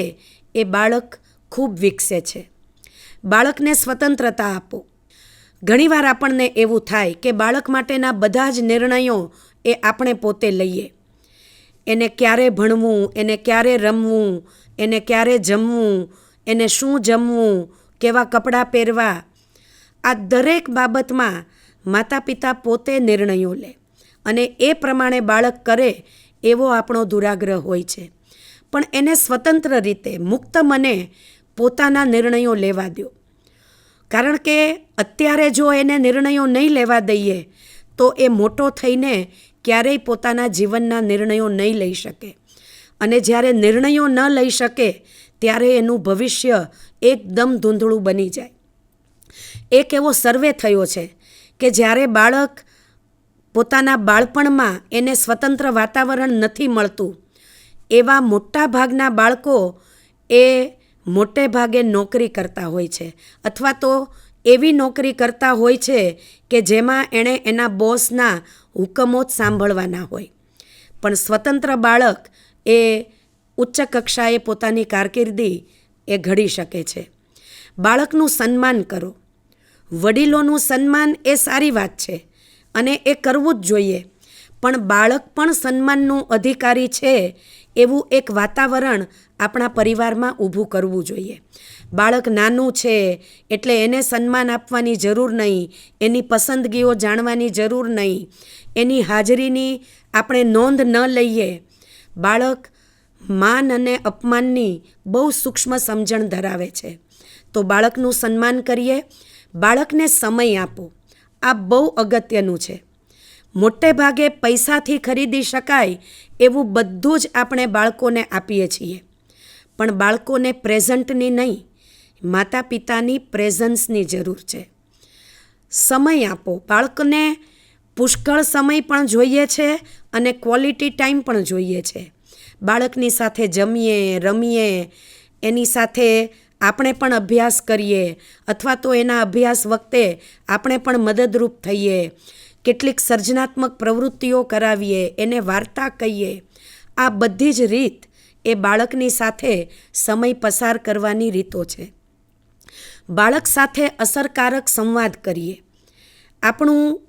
એ બાળક ખૂબ વિકસે છે. બાળકને સ્વતંત્રતા આપો. ઘણીવાર આપણને એવું થાય કે બાળક માટેના બધા જ નિર્ણયો એ આપણે પોતે લઈએ. એને ક્યારે ભણવું, એને ક્યારે રમવું, એને ક્યારે જમવું, એને શું જમવું, કેવા કપડાં પહેરવા, આ દરેક બાબતમાં માતા પિતા પોતે નિર્ણયો લે અને એ પ્રમાણે બાળક કરે એવો આપણો દુરાગ્રહ હોય છે. પણ એને સ્વતંત્ર રીતે મુક્ત મને પોતાના નિર્ણયો લેવા દો. કારણ કે અત્યારે જો એને નિર્ણયો નહીં લેવા દઈએ તો એ મોટો થઈને ક્યારેય પોતાના જીવનના નિર્ણયો નહીં લઈ શકે. અને જ્યારે નિર્ણયો ન લઈ શકે ત્યારે એનું ભવિષ્ય એકદમ ધૂંધળું બની જાય. એક એવો સર્વે થયો છે કે જ્યારે બાળક પોતાના બાળપણમાં એને સ્વતંત્ર વાતાવરણ નથી મળતું, એવા મોટા ભાગના બાળકો એ મોટે ભાગે નોકરી કરતા હોય છે અથવા તો એવી નોકરી કરતા હોય છે કે જેમાં એણે એના બોસના હુકમો જ સાંભળવાના હોય. પણ સ્વતંત્ર બાળક એ ઉચ્ચ કક્ષાએ પોતાની કારકિર્દી એ ઘડી શકે છે. બાળકનું સન્માન કરો. વડીલોનું સન્માન એ સારી વાત છે અને એ કરવું જ જોઈએ, પણ બાળક પણ સન્માનનું અધિકારી છે એવું એક વાતાવરણ આપણા પરિવારમાં ઊભું કરવું જોઈએ. બાળક નાનું છે એટલે એને સન્માન આપવાની જરૂર નહીં, એની પસંદગીઓ જાણવાની જરૂર નહીં, એની હાજરીની આપણે નોંધ ન લઈએ. બાળક માન અને અપમાનની બહુ સૂક્ષ્મ સમજણ ધરાવે છે. તો બાળકનું સન્માન કરીએ, બાળકને સમય આપો. આ બહુ અગત્યનું છે. મોટે ભાગે પૈસાથી ખરીદી શકાય એવું બધું જ આપણે બાળકોને આપીએ છીએ, પણ બાળકોને પ્રેઝન્ટની નહીં, માતા પિતાની પ્રેઝન્સની જરૂર છે. સમય આપો. બાળકને પુષ્કળ સમય પણ જોઈએ છે અને ક્વોલિટી ટાઈમ પણ જોઈએ છે. બાળકની સાથે જમીએ, રમીએ, એની સાથે આપણે પણ અભ્યાસ કરીએ અથવા તો એના અભ્યાસ વખતે આપણે પણ મદદરૂપ થઈએ, કેટલીક સર્જનાત્મક પ્રવૃત્તિઓ કરાવીએ, એને વાર્તા કહીએ. આ બધી જ રીત એ બાળકની સાથે સમય પસાર કરવાની રીતો છે. બાળક સાથે અસરકારક સંવાદ કરીએ. આપણું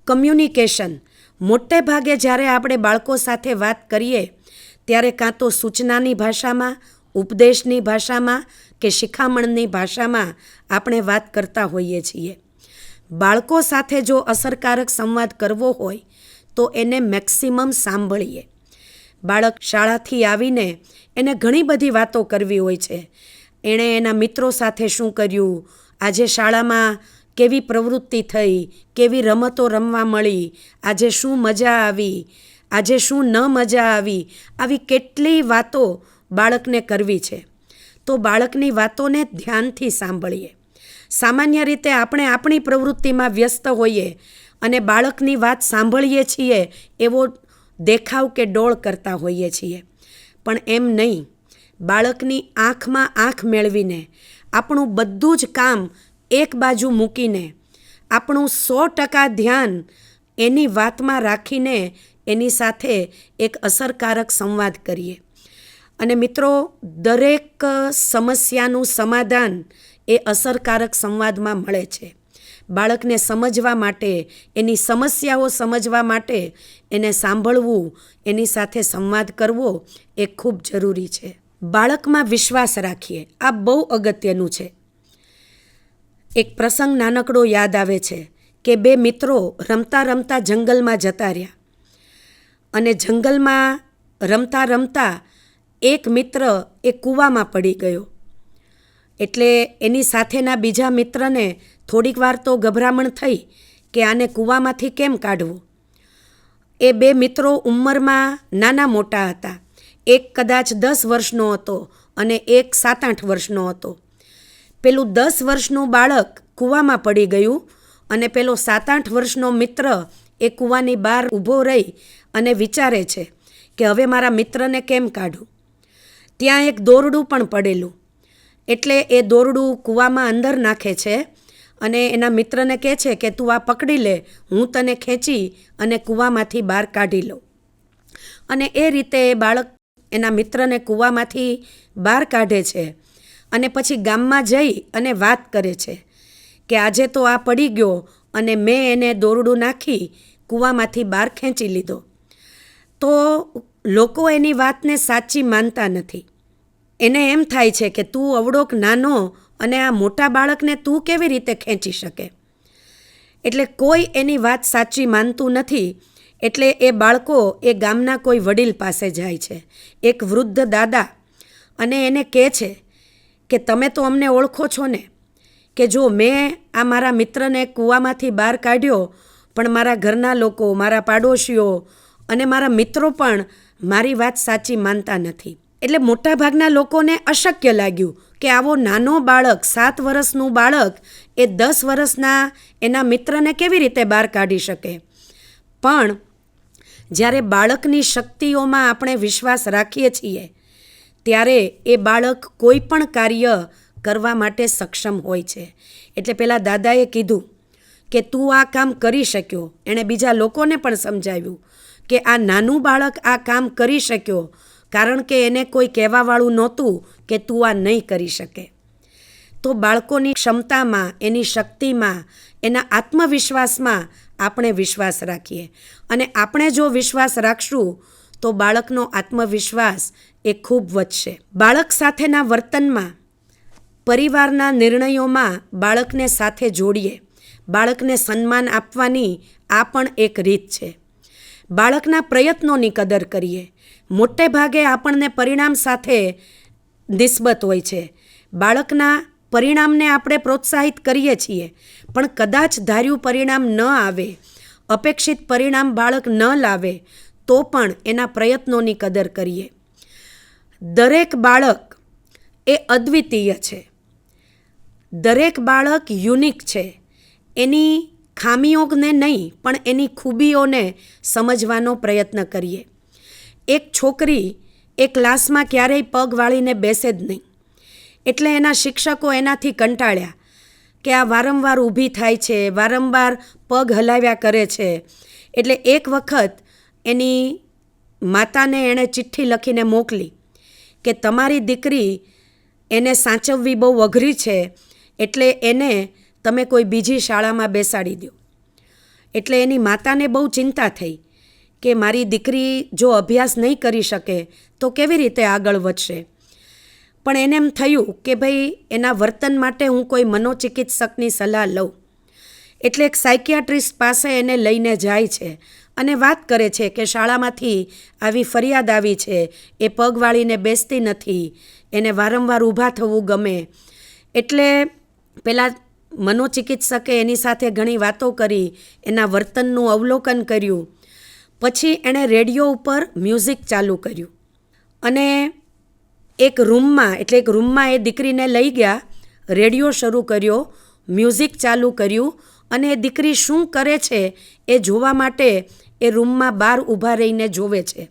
કમ્યુનિકેશન મોટે ભાગે જ્યારે આપણે બાળકો સાથે વાત કરીએ ત્યારે કાં તો સૂચનાની ભાષામાં, ઉપદેશની ભાષામાં કે શિખામણની ભાષામાં આપણે વાત કરતા હોઈએ છીએ. બાળકો સાથે જો અસરકારક સંવાદ કરવો હોય તો એને મેક્સિમમ સાંભળીએ. બાળક શાળાથી આવીને એને ઘણી બધી વાતો કરવી હોય છે. એણે એના મિત્રો સાથે શું કર્યું, આજે શાળામાં કેવી પ્રવૃત્તિ થઈ, કેવી રમતો રમવા મળી, આજે શું મજા આવી, આજે શું ન મજા આવી, આવી કેટલી વાતો બાળકને કરવી છે. તો બાળકની વાતોને ધ્યાનથી સાંભળીએ. સામાન્ય રીતે આપણે આપણી પ્રવૃત્તિમાં વ્યસ્ત હોઈએ અને બાળકની વાત સાંભળીએ છીએ એવો દેખાવ કે ડોળ કરતા હોઈએ છીએ, પણ એમ નહીં. બાળકની આંખમાં આંખ મેળવીને આપણું બધું જ કામ એક બાજુ મૂકીને આપણું 100% ધ્યાન એની વાતમાં રાખીને એની સાથે એક અસરકારક સંવાદ કરીએ. અને મિત્રો, દરેક સમસ્યાનું સમાધાન એ અસરકારક સંવાદમાં મળે છે. બાળકને સમજવા માટે, એની સમસ્યાઓ સમજવા માટે એને સાંભળવું, એની સાથે સંવાદ કરવો એ ખૂબ જરૂરી છે. બાળકમાં વિશ્વાસ રાખીએ. આ બહુ અગત્યનું છે. એક પ્રસંગ નાનકડો યાદ આવે છે કે 2 મિત્રો રમતા રમતા જંગલમાં જતા રહ્યા અને જંગલમાં રમતા રમતા એક મિત્ર એ કૂવામાં પડી ગયો. એટલે એની સાથેના બીજા મિત્રને થોડીક વાર તો ગભરામણ થઈ કે આને કૂવામાંથી કેમ કાઢવો. એ 2 મિત્રો ઉંમરમાં નાના મોટા હતા. એક કદાચ 10 વર્ષનો હતો અને એક 7-8 વર્ષનો હતો. પેલું 10 વર્ષનું બાળક કૂવામાં પડી ગયું અને પેલો 7-8 વર્ષનો મિત્ર એ કૂવાની બહાર ઊભો રહી અને વિચારે છે કે હવે મારા મિત્રને કેમ કાઢું. ત્યાં એક દોરડું પણ પડેલું, એટલે એ દોરડું કૂવામાં અંદર નાખે છે અને એના મિત્રને કહે છે કે તું આ પકડી લે, હું તને ખેંચી અને કૂવામાંથી બહાર કાઢી લઉં. અને એ રીતે એ બાળક એના મિત્રને કૂવામાંથી બહાર કાઢે છે અને પછી ગામમાં જઈ અને વાત કરે છે કે આજે તો આ પડી ગયો અને મેં એને દોરડું નાખી કૂવામાંથી બહાર ખેંચી લીધો. તો લોકો એની વાતને સાચી માનતા નથી. એને એમ થાય છે કે તું અવળોક નાનો અને આ મોટા બાળકને તું કેવી રીતે ખેંચી શકે. એટલે કોઈ એની વાત સાચી માનતું નથી. એટલે એ બાળકો એ ગામના કોઈ વડીલ પાસે જાય છે, એક વૃદ્ધ દાદા, અને એને કહે છે કે તમે તો અમને ઓળખો છો ને, કે જો મેં આ મારા મિત્રને કૂવામાંથી બહાર કાઢ્યો, પણ મારા ઘરના લોકો, મારા પાડોશીઓ અને મારા મિત્રો પણ મારી વાત સાચી માનતા નથી. એટલે મોટાભાગના લોકોને અશક્ય લાગ્યું કે આવો નાનો બાળક, 7 વર્ષનું બાળક એ 10 વર્ષના એના મિત્રને કેવી રીતે બહાર કાઢી શકે. પણ જ્યારે બાળકની શક્તિઓમાં આપણે વિશ્વાસ રાખીએ છીએ ત્યારે એ બાળક કોઈ પણ કાર્ય કરવા માટે સક્ષમ હોય છે. એટલે પેલા દાદાએ કીધું કે તું આ કામ કરી શક્યો. એણે બીજા લોકોને પણ સમજાવ્યું કે આ નાનું બાળક આ કામ કરી શક્યો કારણ કે એને કોઈ કહેવાવાળું નહોતું કે તું આ નહીં કરી શકે. તો બાળકોની ક્ષમતામાં, એની શક્તિમાં, એના આત્મવિશ્વાસમાં આપણે વિશ્વાસ રાખીએ. અને આપણે જો વિશ્વાસ રાખશું તો બાળકનો આત્મવિશ્વાસ એ ખૂબ વધશે. બાળક સાથેના વર્તનમાં, પરિવારના નિર્ણયોમાં બાળકને સાથે જોડીએ, બાળકને સન્માન આપવાની આ પણ એક રીત છે. બાળકના પ્રયત્નોની કદર કરીએ. મોટે ભાગે આપણને પરિણામ સાથે નિસ્બત હોય છે. બાળકના પરિણામને આપણે પ્રોત્સાહિત કરીએ છીએ, પણ કદાચ ધાર્યું પરિણામ ન આવે, અપેક્ષિત પરિણામ બાળક ન લાવે તો પણ એના પ્રયત્નોની કદર કરીએ. દરેક બાળક એ અદ્વિતીય છે. દરેક બાળક યુનિક છે. એની ખામીઓને નહીં પણ એની ખૂબીઓને સમજવાનો પ્રયત્ન કરીએ. એક છોકરી એ ક્લાસમાં ક્યારેય પગ વાળીને બેસે જ નહીં. એટલે એના શિક્ષકો એનાથી કંટાળ્યા કે આ વારંવાર ઊભી થાય છે, વારંવાર પગ હલાવ્યા કરે છે. એટલે એક વખત એની માતાને એણે ચિઠ્ઠી લખીને મોકલી કે તમારી દીકરી, એને સાચવવી બહુ અઘરી છે, એટલે એને તમે કોઈ બીજી શાળામાં બેસાડી દો. એટલે એની માતાને બહુ ચિંતા થઈ કે મારી દીકરી જો અભ્યાસ નહીં કરી શકે તો કેવી રીતે આગળ વધશે. પણ એને એમ થયું કે ભાઈ એના વર્તન માટે હું કોઈ મનોચિકિત્સકની સલાહ લઉં. એટલે એક સાયકિયાટ્રિસ્ટ પાસે એને લઈને જાય છે અને વાત કરે છે કે શાળામાંથી આવી ફરિયાદ આવી છે, એ પગ વાળીને બેસતી નથી, એને વારંવાર ઊભા થવું ગમે. એટલે પેલા મનોચિકિત્સકે એની સાથે ઘણી વાતો કરી, એના વર્તનનું અવલોકન કર્યું. પછી એણે રેડિયો ઉપર મ્યુઝિક ચાલુ કર્યું અને એક રૂમમાં એ દીકરીને લઈ ગયા, રેડિયો શરૂ કર્યો, મ્યુઝિક ચાલુ કર્યું અને એ દીકરી શું કરે છે એ જોવા માટે એ રૂમમાં બહાર ઊભા રહીને જોવે છે.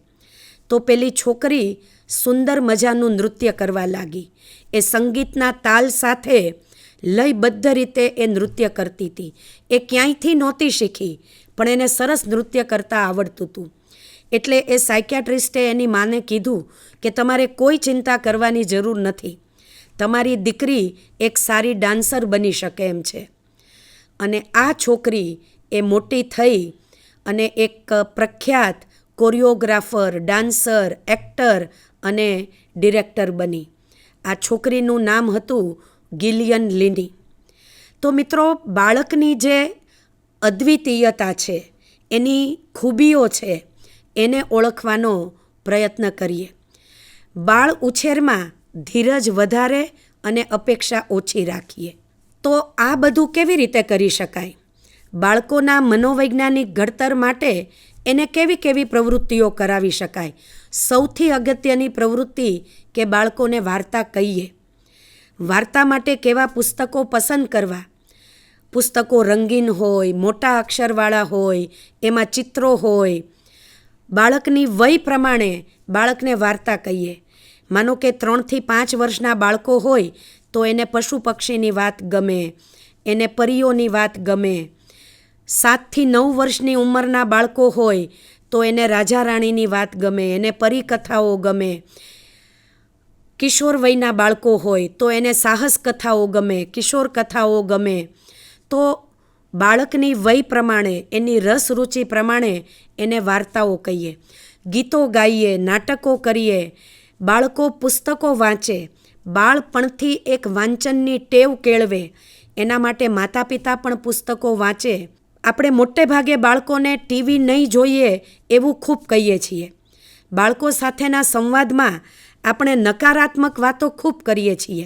તો પેલી છોકરી સુંદર મજાનું નૃત્ય કરવા લાગી. એ સંગીતના તાલ સાથે લયબદ્ધ રીતે એ નૃત્ય કરતી હતી. એ ક્યાંયથી નહોતી શીખી, પણ એને સરસ નૃત્ય કરતાં આવડતું હતું. એટલે એ સાયકિયાટ્રિસ્ટે એની માને કીધું કે તમારે કોઈ ચિંતા કરવાની જરૂર નથી, તમારી દીકરી એક સારી ડાન્સર બની શકે એમ છે. અને આ છોકરી એ મોટી થઈ અને એક પ્રખ્યાત કોરિયોગ્રાફર, ડાન્સર, એક્ટર અને ડિરેક્ટર બની. આ છોકરીનું નામ હતું ગિલિયન લિની. તો મિત્રો, બાળકની જે અદ્વિતીયતા છે, એની ખૂબીઓ છે, એને ઓળખવાનો પ્રયત્ન કરીએ. બાળ ઉછેરમાં ધીરજ વધારે અને અપેક્ષા ઓછી રાખીએ. તો આ બધું કેવી રીતે કરી શકાય? બાળકોના મનોવૈજ્ઞાનિક ઘડતર માટે એને કેવી કેવી પ્રવૃત્તિઓ કરાવી શકાય? સૌથી અગત્યની પ્રવૃત્તિ કે બાળકોને વાર્તા કહીએ. વાર્તા માટે કેવા પુસ્તકો પસંદ કરવા? પુસ્તકો રંગીન હોય, મોટા અક્ષરવાળા હોય, એમાં ચિત્રો હોય. બાળકની વય પ્રમાણે બાળકને વાર્તા કહીએ. માનો કે 3 થી 5 વર્ષના બાળકો હોય તો એને પશુ પક્ષીની વાત ગમે, એને પરીઓની વાત ગમે. 7 થી 9 વર્ષની ઉંમરના બાળકો હોય તો એને રાજા રાણીની વાત ગમે, એને પરીકથાઓ ગમે. કિશોર વયના બાળકો હોય તો એને સાહસ કથાઓ ગમે, કિશોર કથાઓ ગમે. તો બાળકની વય પ્રમાણે, એની રસ રુચિ પ્રમાણે એને વાર્તાઓ કહીએ, ગીતો ગાઈએ, નાટકો કરીએ, બાળકો પુસ્તકો વાંચે, બાળપણથી એક વાંચનની ટેવ કેળવે, એના માટે માતા પિતા પણ પુસ્તકો વાંચે. આપણે મોટે ભાગે બાળકોને ટીવી નહીં જોઈએ એવું ખૂબ કહીએ છીએ. બાળકો સાથેના સંવાદમાં આપણે નકારાત્મક વાતો ખૂબ કરીએ છીએ,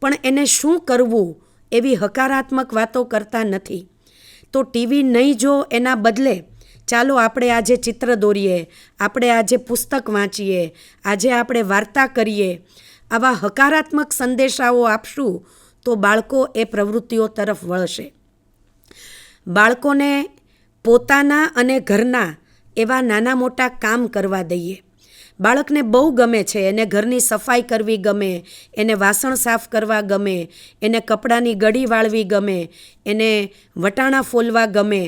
પણ એને શું કરવું એવી હકારાત્મક વાતો કરતા નથી. તો ટીવી નહીં જો, એના બદલે ચાલો આપણે આજે ચિત્ર દોરીએ, આપણે આજે પુસ્તક વાંચીએ, આજે આપણે વાર્તા કરીએ, આવા હકારાત્મક સંદેશાઓ આપશું તો બાળકો એ પ્રવૃત્તિઓ તરફ વળશે. બાળકોને પોતાના અને ઘરના એવા નાના મોટા કામ કરવા દઈએ. બાળકને બહુ ગમે છે, એને ઘરની સફાઈ કરવી ગમે, એને વાસણ સાફ કરવા ગમે, એને કપડાની ગડી વાળવી ગમે, એને વટાણા ફોલવા ગમે.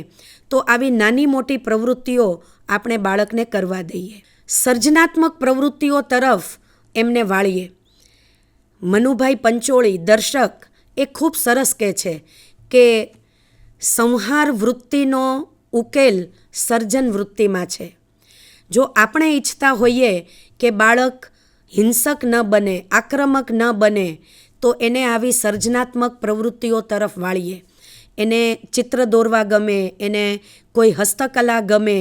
તો આવી નાની મોટી પ્રવૃત્તિઓ આપણે બાળકને કરવા દઈએ. સર્જનાત્મક પ્રવૃત્તિઓ તરફ એમને વાળીએ. મનુભાઈ પંચોળી દર્શક એ ખૂબ સરસ કહે છે કે સંહાર વૃત્તિનો ઉકેલ સર્જન વૃત્તિમાં છે. જો આપણે ઈચ્છતા હોઈએ કે બાળક હિંસક ન બને, આક્રમક ન બને, તો એને આવી સર્જનાત્મક પ્રવૃત્તિઓ તરફ વાળીએ. એને ચિત્ર દોરવા ગમે, એને કોઈ હસ્તકલા ગમે,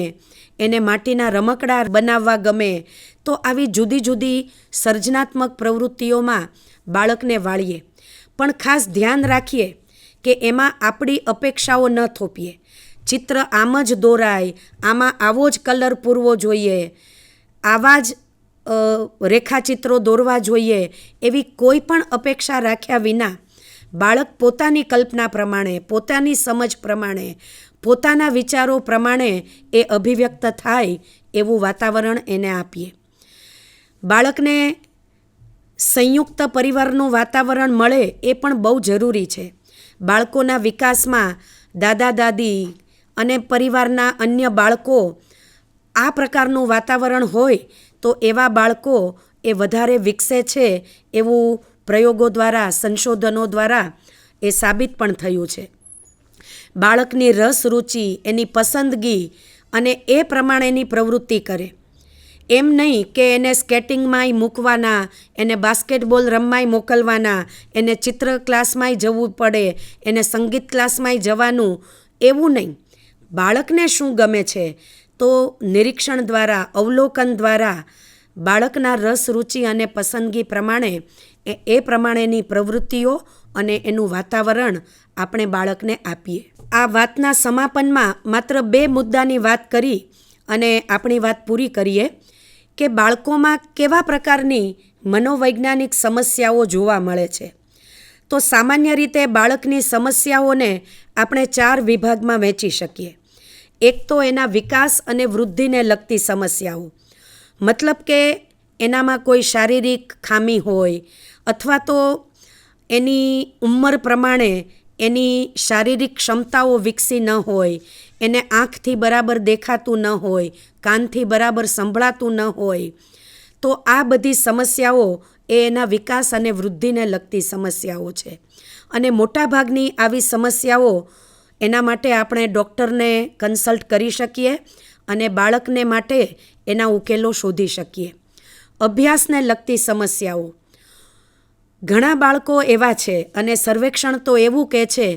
એને માટીના રમકડા બનાવવા ગમે, તો આવી જુદી જુદી સર્જનાત્મક પ્રવૃત્તિઓમાં બાળકને વાળીએ. પણ ખાસ ધ્યાન રાખીએ કે એમાં આપણી અપેક્ષાઓ ન થોપીએ. ચિત્ર આમ જ દોરાય, આમાં આવો જ કલર પૂરવો જોઈએ, આવા જ રેખાચિત્રો દોરવા જોઈએ, એવી કોઈ પણ અપેક્ષા રાખ્યા વિના બાળક પોતાની કલ્પના પ્રમાણે, પોતાની સમજ પ્રમાણે, પોતાના વિચારો પ્રમાણે એ અભિવ્યક્ત થાય એવું વાતાવરણ એને આપીએ. બાળકને સંયુક્ત પરિવારનું વાતાવરણ મળે એ પણ બહુ જરૂરી છે. બાળકોના વિકાસમાં દાદા દાદી અને પરિવારના અન્ય બાળકો આ પ્રકારનું વાતાવરણ હોય તો એવા બાળકો એ વધારે વિકસે છે એવું પ્રયોગો દ્વારા, સંશોધનો દ્વારા એ સાબિત પણ થયું છે. બાળકની રસ રુચિ, એની પસંદગી અને એ પ્રમાણેની પ્રવૃત્તિ કરે. એમ નહીં કે એને સ્કેટિંગમાંય મૂકવાના, એને બાસ્કેટબોલ રમવાય મોકલવાના, એને ચિત્ર ક્લાસમાંય જવું પડે, એને સંગીત ક્લાસમાંય જવાનું, એવું નહીં. બાળકને શું ગમે છે તો નિરીક્ષણ દ્વારા, અવલોકન દ્વારા બાળકના રસ રુચિ અને પસંદગી પ્રમાણે એ પ્રમાણેની પ્રવૃત્તિઓ અને એનું વાતાવરણ આપણે બાળકને આપીએ. આ વાતના સમાપનમાં માત્ર 2 મુદ્દાની વાત કરી અને આપણી વાત પૂરી કરીએ કે બાળકોમાં કેવા પ્રકારની મનોવૈજ્ઞાનિક સમસ્યાઓ જોવા મળે છે. તો સામાન્ય રીતે બાળકની સમસ્યાઓને આપણે 4 વિભાગમાં વહેંચી શકીએ. એક તો એના વિકાસ અને વૃદ્ધિને લગતી સમસ્યાઓ, મતલબ કે એનામાં કોઈ શારીરિક ખામી હોય અથવા તો એની ઉંમર પ્રમાણે એની શારીરિક ક્ષમતાઓ વિકસી ન હોય, એને આંખથી બરાબર દેખાતું ન હોય, કાનથી બરાબર સંભળાતું ન હોય, તો આ બધી સમસ્યાઓ એ એના વિકાસ અને વૃદ્ધિને લગતી સમસ્યાઓ છે. અને મોટાભાગની આવી સમસ્યાઓ એના માટે આપણે ડૉક્ટરને કન્સલ્ટ કરી શકીએ અને બાળકને માટે એના ઉકેલો શોધી શકીએ. અભ્યાસને લગતી સમસ્યાઓ, ઘણા બાળકો એવા છે અને સર્વેક્ષણ તો એવું કહે છે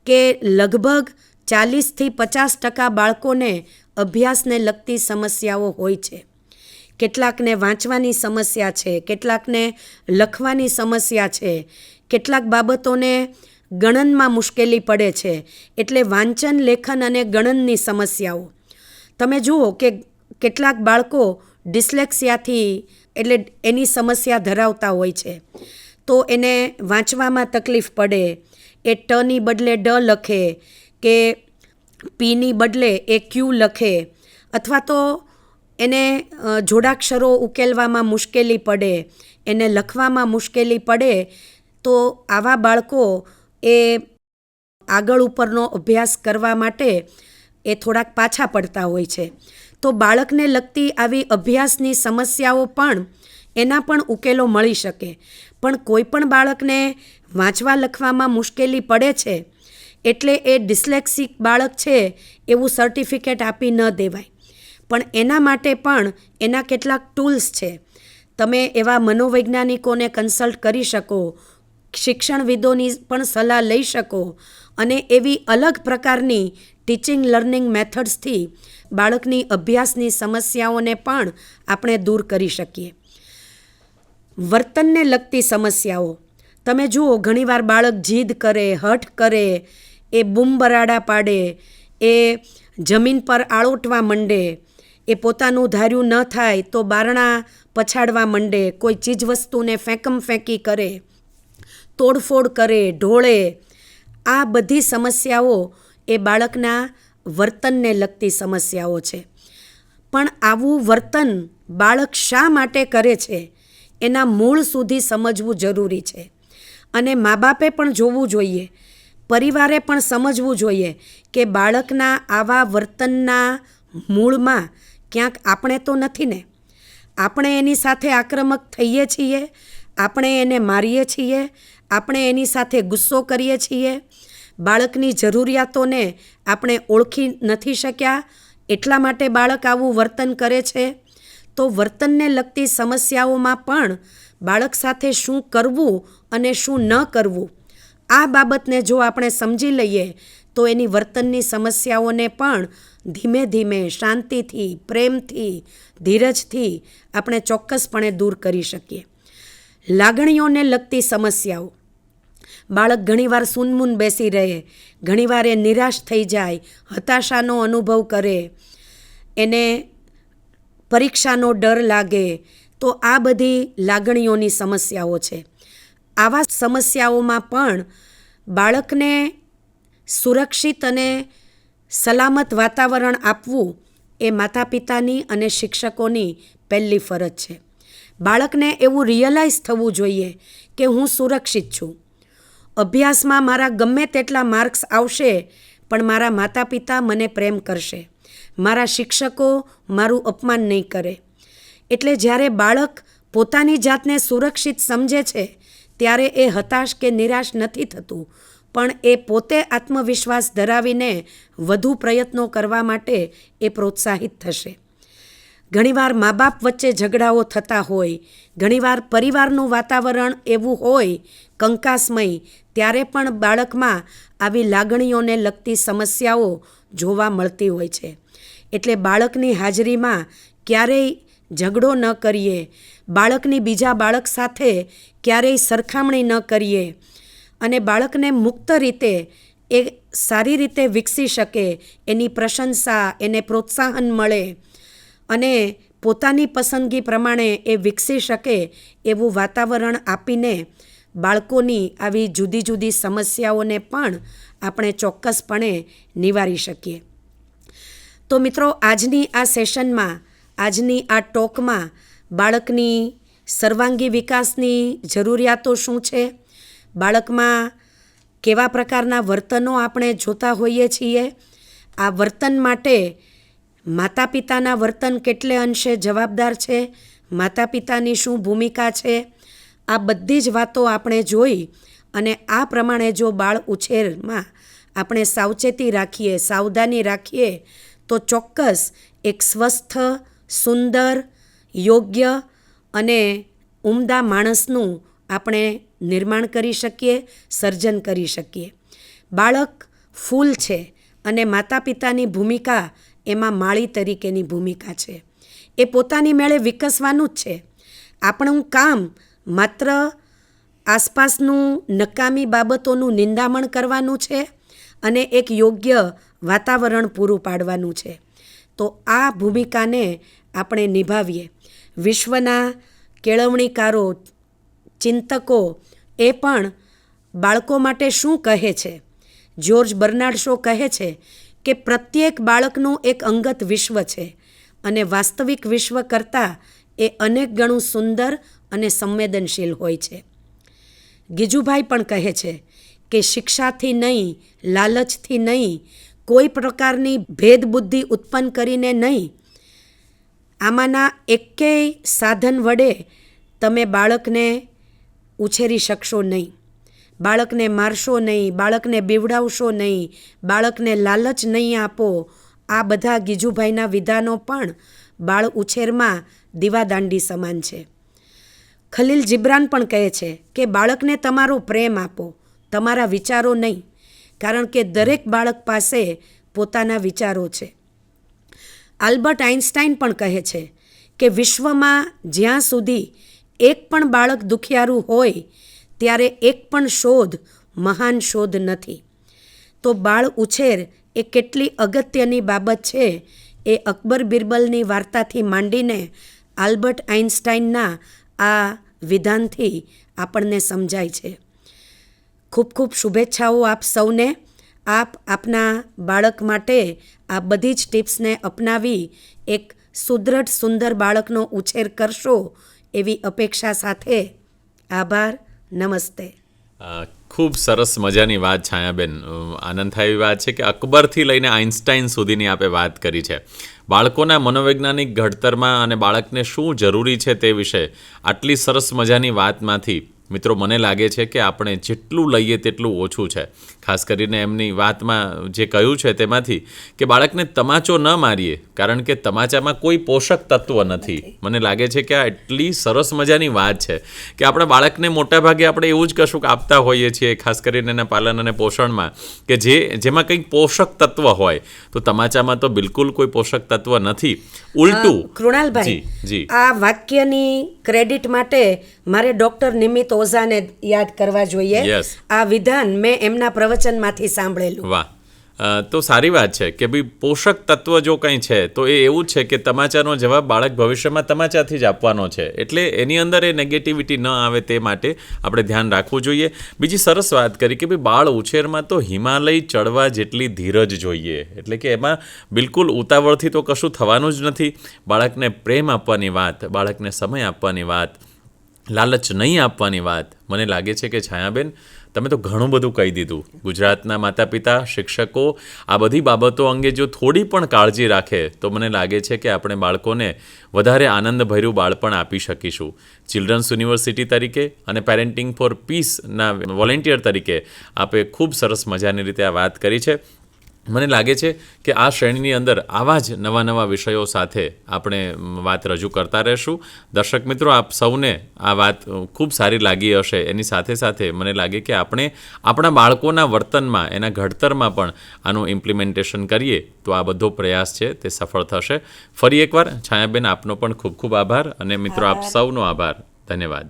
કે લગભગ 40થી 50% બાળકોને અભ્યાસને લગતી સમસ્યાઓ હોય છે. કેટલાકને વાંચવાની સમસ્યા છે, કેટલાકને લખવાની સમસ્યા છે, કેટલાક બાબતોને ગણનમાં મુશ્કેલી પડે છે. એટલે વાંચન, લેખન અને ગણનની સમસ્યાઓ. તમે જુઓ કે કેટલાક બાળકો ડિસ્લેક્સિયાથી એટલે એની સમસ્યા ધરાવતા હોય છે, તો એને વાંચવામાં તકલીફ પડે, એ ટની બદલે ડ લખે કે પીની બદલે એ ક્યુ લખે, અથવા તો એને જોડાક્ષરો ઉકેલવામાં મુશ્કેલી પડે, એને લખવામાં મુશ્કેલી પડે. તો આવા બાળકો એ આગળ ઉપરનો અભ્યાસ કરવા માટે એ થોડાક પાછા પડતા હોય છે. તો બાળકને લગતી આવી અભ્યાસની સમસ્યાઓ પણ એના પણ ઉકેલો મળી શકે. પણ કોઈ પણ બાળકને વાંચવા લખવામાં મુશ્કેલી પડે છે એટલે એ ડિસ્લેક્સિક બાળક છે એવું સર્ટિફિકેટ આપી ન દેવાય. પણ એના માટે પણ એના કેટલાક ટૂલ્સ છે. તમે એવા મનોવૈજ્ઞાનિકોને કન્સલ્ટ કરી શકો, શિક્ષણવિદોની પણ સલાહ લઈ શકો અને એવી અલગ પ્રકારની ટીચિંગ લર્નિંગ મેથડ્સથી બાળકની અભ્યાસની સમસ્યાઓને પણ આપણે દૂર કરી શકીએ. વર્તનને લગતી સમસ્યાઓ તમે જુઓ, ઘણીવાર બાળક જીદ કરે, હઠ કરે, એ બૂમબરાડા પાડે, એ જમીન પર આળોટવા માંડે, એ પોતાનું ધાર્યું ન થાય તો બારણા પછાડવા માંડે, કોઈ ચીજવસ્તુને ફેંકી કરે, તોડફોડ કરે, ઢોળે. આ બધી સમસ્યાઓ એ બાળકના વર્તનને લગતી સમસ્યાઓ છે. પણ આવું વર્તન બાળક શા માટે કરે છે એના મૂળ સુધી સમજવું જરૂરી છે. અને મા બાપે પણ જોવું જોઈએ, પરિવારે પણ સમજવું જોઈએ કે બાળકના આવા વર્તનના મૂળમાં ક્યાંક આપણે તો નથી ને. આપણે એની સાથે આક્રમક થઈએ છીએ, આપણે એને મારીએ છીએ, આપણે એની સાથે ગુસ્સો કરીએ છીએ, બાળકની જરૂરિયાતોને આપણે ઓળખી નથી શક્યા એટલા માટે બાળક આવું વર્તન કરે છે. તો વર્તનને લગતી સમસ્યાઓમાં પણ બાળક સાથે શું કરવું અને શું ન કરવું, આ બાબતને જો આપણે સમજી લઈએ તો એની વર્તનની સમસ્યાઓને પણ ધીમે ધીમે, શાંતિથી, પ્રેમથી, ધીરજથી આપણે ચોક્કસપણે દૂર કરી શકીએ. લાગણીઓને લગતી સમસ્યાઓ, બાળક ઘણીવાર સૂનમૂન બેસી રહે, ઘણીવાર એ નિરાશ થઈ જાય, હતાશાનો અનુભવ કરે, એને પરીક્ષાનો ડર લાગે, તો આ બધી લાગણીઓની સમસ્યાઓ છે. આવા સમસ્યાઓમાં પણ બાળકને સુરક્ષિત અને સલામત વાતાવરણ આપવું એ માતા પિતાની અને શિક્ષકોની પહેલી ફરજ છે. બાળકને એવું રિયલાઇઝ થવું જોઈએ કે હું સુરક્ષિત છું. અભ્યાસમાં મારા ગમે તેટલા માર્ક્સ આવશે પણ મારા માતા પિતા મને પ્રેમ કરશે, મારા શિક્ષકો મારું અપમાન નહીં કરે. એટલે જ્યારે બાળક પોતાની જાતને સુરક્ષિત સમજે છે ત્યારે એ હતાશ કે નિરાશ નથી થતું, પણ એ પોતે આત્મવિશ્વાસ ધરાવીને વધુ પ્રયત્નો કરવા માટે એ પ્રોત્સાહિત થશે. ઘણીવાર મા બાપ વચ્ચે ઝઘડાઓ થતા હોય, ઘણીવાર પરિવારનું વાતાવરણ એવું હોય કંકાસમય, ત્યારે પણ બાળકમાં આવી લાગણીઓને લગતી સમસ્યાઓ જોવા મળતી હોય છે. એટલે બાળકની હાજરીમાં ક્યારેય ઝઘડો ન કરીએ, બાળકની બીજા બાળક સાથે ક્યારેય સરખામણી ન કરીએ અને બાળકને મુક્ત રીતે એ સારી રીતે વિકસી શકે, એની પ્રશંસા, એને પ્રોત્સાહન મળે અને પોતાની પસંદગી પ્રમાણે એ વિકસી શકે એવું વાતાવરણ આપીને બાળકોની આવી જુદી જુદી સમસ્યાઓને પણ આપણે ચોક્કસપણે નિવારી શકીએ. તો મિત્રો, આજની આ સેશનમાં, આજની આ ટોકમાં બાળકની સર્વાંગી વિકાસની જરૂરિયાતો શું છે, બાળકમાં કેવા પ્રકારના વર્તનો આપણે જોતા હોઈએ છીએ, આ વર્તન માટે માતા પિતાના વર્તન કેટલે અંશે જવાબદાર છે, માતા પિતાની શું ભૂમિકા છે, આ બધી જ વાતો આપણે જોઈ અને આ પ્રમાણે જો બાળ ઉછેરમાં આપણે સાવચેતી રાખીએ, સાવધાની રાખીએ તો ચોક્કસ એક સ્વસ્થ, સુંદર, યોગ્ય અને ઉમદા માણસનું આપણે નિર્માણ કરી શકીએ, સર્જન કરી શકીએ. બાળક ફૂલ છે અને માતા પિતાની ભૂમિકા એમાં માળી તરીકેની ભૂમિકા છે. એ પોતાની મેળે વિકસવાનું જ છે. આપણું કામ માત્ર આસપાસનું નકામી બાબતોનું નિંદામણ કરવાનું છે અને એક યોગ્ય વાતાવરણ પૂરું પાડવાનું છે. તો આ ભૂમિકાને આપણે નિભાવીએ. વિશ્વના કેળવણીકારો, ચિંતકો એ પણ બાળકો માટે શું કહે છે? જ્યોર્જ બર્નાર્ડ શો કહે છે કે પ્રત્યેક બાળકનું એક અંગત વિશ્વ છે અને વાસ્તવિક વિશ્વ કરતાં એ અનેક ગણું સુંદર અને સંવેદનશીલ હોય છે. ગીજુભાઈ પણ કહે છે કે શિક્ષાથી નહીં, લાલચથી નહીં, કોઈ પ્રકારની ભેદબુદ્ધિ ઉત્પન્ન કરીને નહીં, આમાંના એકેય સાધન વડે તમે બાળકને ઉછેરી શકશો નહીં. બાળકને મારશો નહીં, બાળકને બીવડાવશો નહીં, બાળકને લાલચ નહીં આપો, આ બધા ગીજુભાઈના વિધાનો પણ બાળ ઉછેરમાં દીવાદાંડી સમાન છે. ખલીલ જિબ્રાન પણ કહે છે કે બાળકને તમારો પ્રેમ આપો, તમારા વિચારો નહીં, કારણ કે દરેક બાળક પાસે પોતાના વિચારો છે. આલ્બર્ટ આઇન્સ્ટાઈન પણ કહે છે કે વિશ્વમાં જ્યાં સુધી એક પણ બાળક દુખિયારું હોય ત્યારે એક પણ શોધ મહાન શોધ નથી. તો બાળ ઉછેર એ કેટલી અગત્યની બાબત છે એ અકબર બિરબલની વાર્તાથી માંડીને આલ્બર્ટ આઇન્સ્ટાઈનના આ વિધાનથી આપણને સમજાય છે. ખૂબ ખૂબ શુભેચ્છાઓ આપ સૌને. આપ આપના બાળક માટે આ બધી જ ટિપ્સને અપનાવી એક સુદૃઢ સુંદર બાળકનો ઉછેર કરશો એવી અપેક્ષા સાથે આભાર. નમસ્તે. ખૂબ સરસ મજાની વાત છાયાબેન. આનંદ થાય એવી વાત છે કે અકબરથી લઈને આઇન્સ્ટાઈન સુધીની આપે વાત કરી છે. બાળકોના મનોવૈજ્ઞાનિક ઘડતરમાં અને બાળકને શું જરૂરી છે તે વિશે આટલી સરસ મજાની વાતમાંથી મિત્રો મને લાગે છે કે આપણે જેટલું લઈએ તેટલું ઓછું છે. ખાસ કરીને એમની વાતમાં જે કહ્યું છે તેમાંથી કે બાળકને તમાચો ન મારીએ કારણ કે તમાચામાં કોઈ પોષક તત્વ નથી. મને લાગે છે કે આ એટલી સરસ મજાની વાત છે કે આપણે બાળકને મોટાભાગે આપણે એવું જ કશુંક આપતા હોઈએ છીએ, ખાસ કરીને એના પાલન અને પોષણમાં, કે જેમાં કંઈક પોષક તત્વ હોય. તો તમાચામાં તો બિલકુલ કોઈ પોષક તત્વ નથી. ઉલટું કૃણાલભાઈ, આ વાક્યની ક્રેડિટ માટે મારે ડૉક્ટર નિમિત ઓઝાને યાદ કરવા જોઈએ. આ વિધાન મેં એમના પ્રવચનમાંથી સાંભળેલું. વાહ, તો સારી વાત છે કે ભાઈ પોષક તત્વ જો કંઈ છે તો એ એવું છે કે તમાચાનો જવાબ બાળક ભવિષ્યમાં તમાચાથી જ આપવાનો છે. એટલે એની અંદર એ નેગેટિવિટી ન આવે તે માટે આપણે ધ્યાન રાખવું જોઈએ. બીજી સરસ વાત કરી કે ભાઈ બાળ ઉછેરમાં તો હિમાલય ચડવા જેટલી ધીરજ જોઈએ. એટલે કે એમાં બિલકુલ ઉતાવળથી તો કશું થવાનું જ નથી. બાળકને પ્રેમ આપવાની વાત, બાળકને સમય આપવાની વાત, લાલચ નહીં આપવાની વાત. મને લાગે છે કે છાયાબેન તમે તો ઘણું બધું કહી દીધું. ગુજરાતના માતા પિતા, શિક્ષકો આ બધી બાબતો અંગે જો થોડી પણ કાળજી રાખે તો મને લાગે છે કે આપણે બાળકોને વધારે આનંદભર્યું બાળપણ આપી શકીશું. ચિલ્ડ્રન્સ યુનિવર્સિટી તરીકે અને પેરેન્ટિંગ ફોર પીસના વોલેન્ટિયર તરીકે આપે ખૂબ સરસ મજાની રીતે આ વાત કરી છે. મને લાગે છે કે આ શ્રેણીની અંદર આવા જ નવા નવા વિષયો સાથે આપણે વાત રજૂ કરતા રહેશું. દર્શક મિત્રો, આપ સૌને આ વાત ખૂબ સારી લાગી હશે. એની સાથે સાથે મને લાગે કે આપણે આપણા બાળકોના વર્તનમાં, એના ઘડતરમાં પણ આનું ઇમ્પ્લિમેન્ટેશન કરીએ તો આ બધો પ્રયાસ છે તે સફળ થશે. ફરી એકવાર છાયાબેન આપનો પણ ખૂબ ખૂબ આભાર અને મિત્રો આપ સૌનો આભાર. ધન્યવાદ.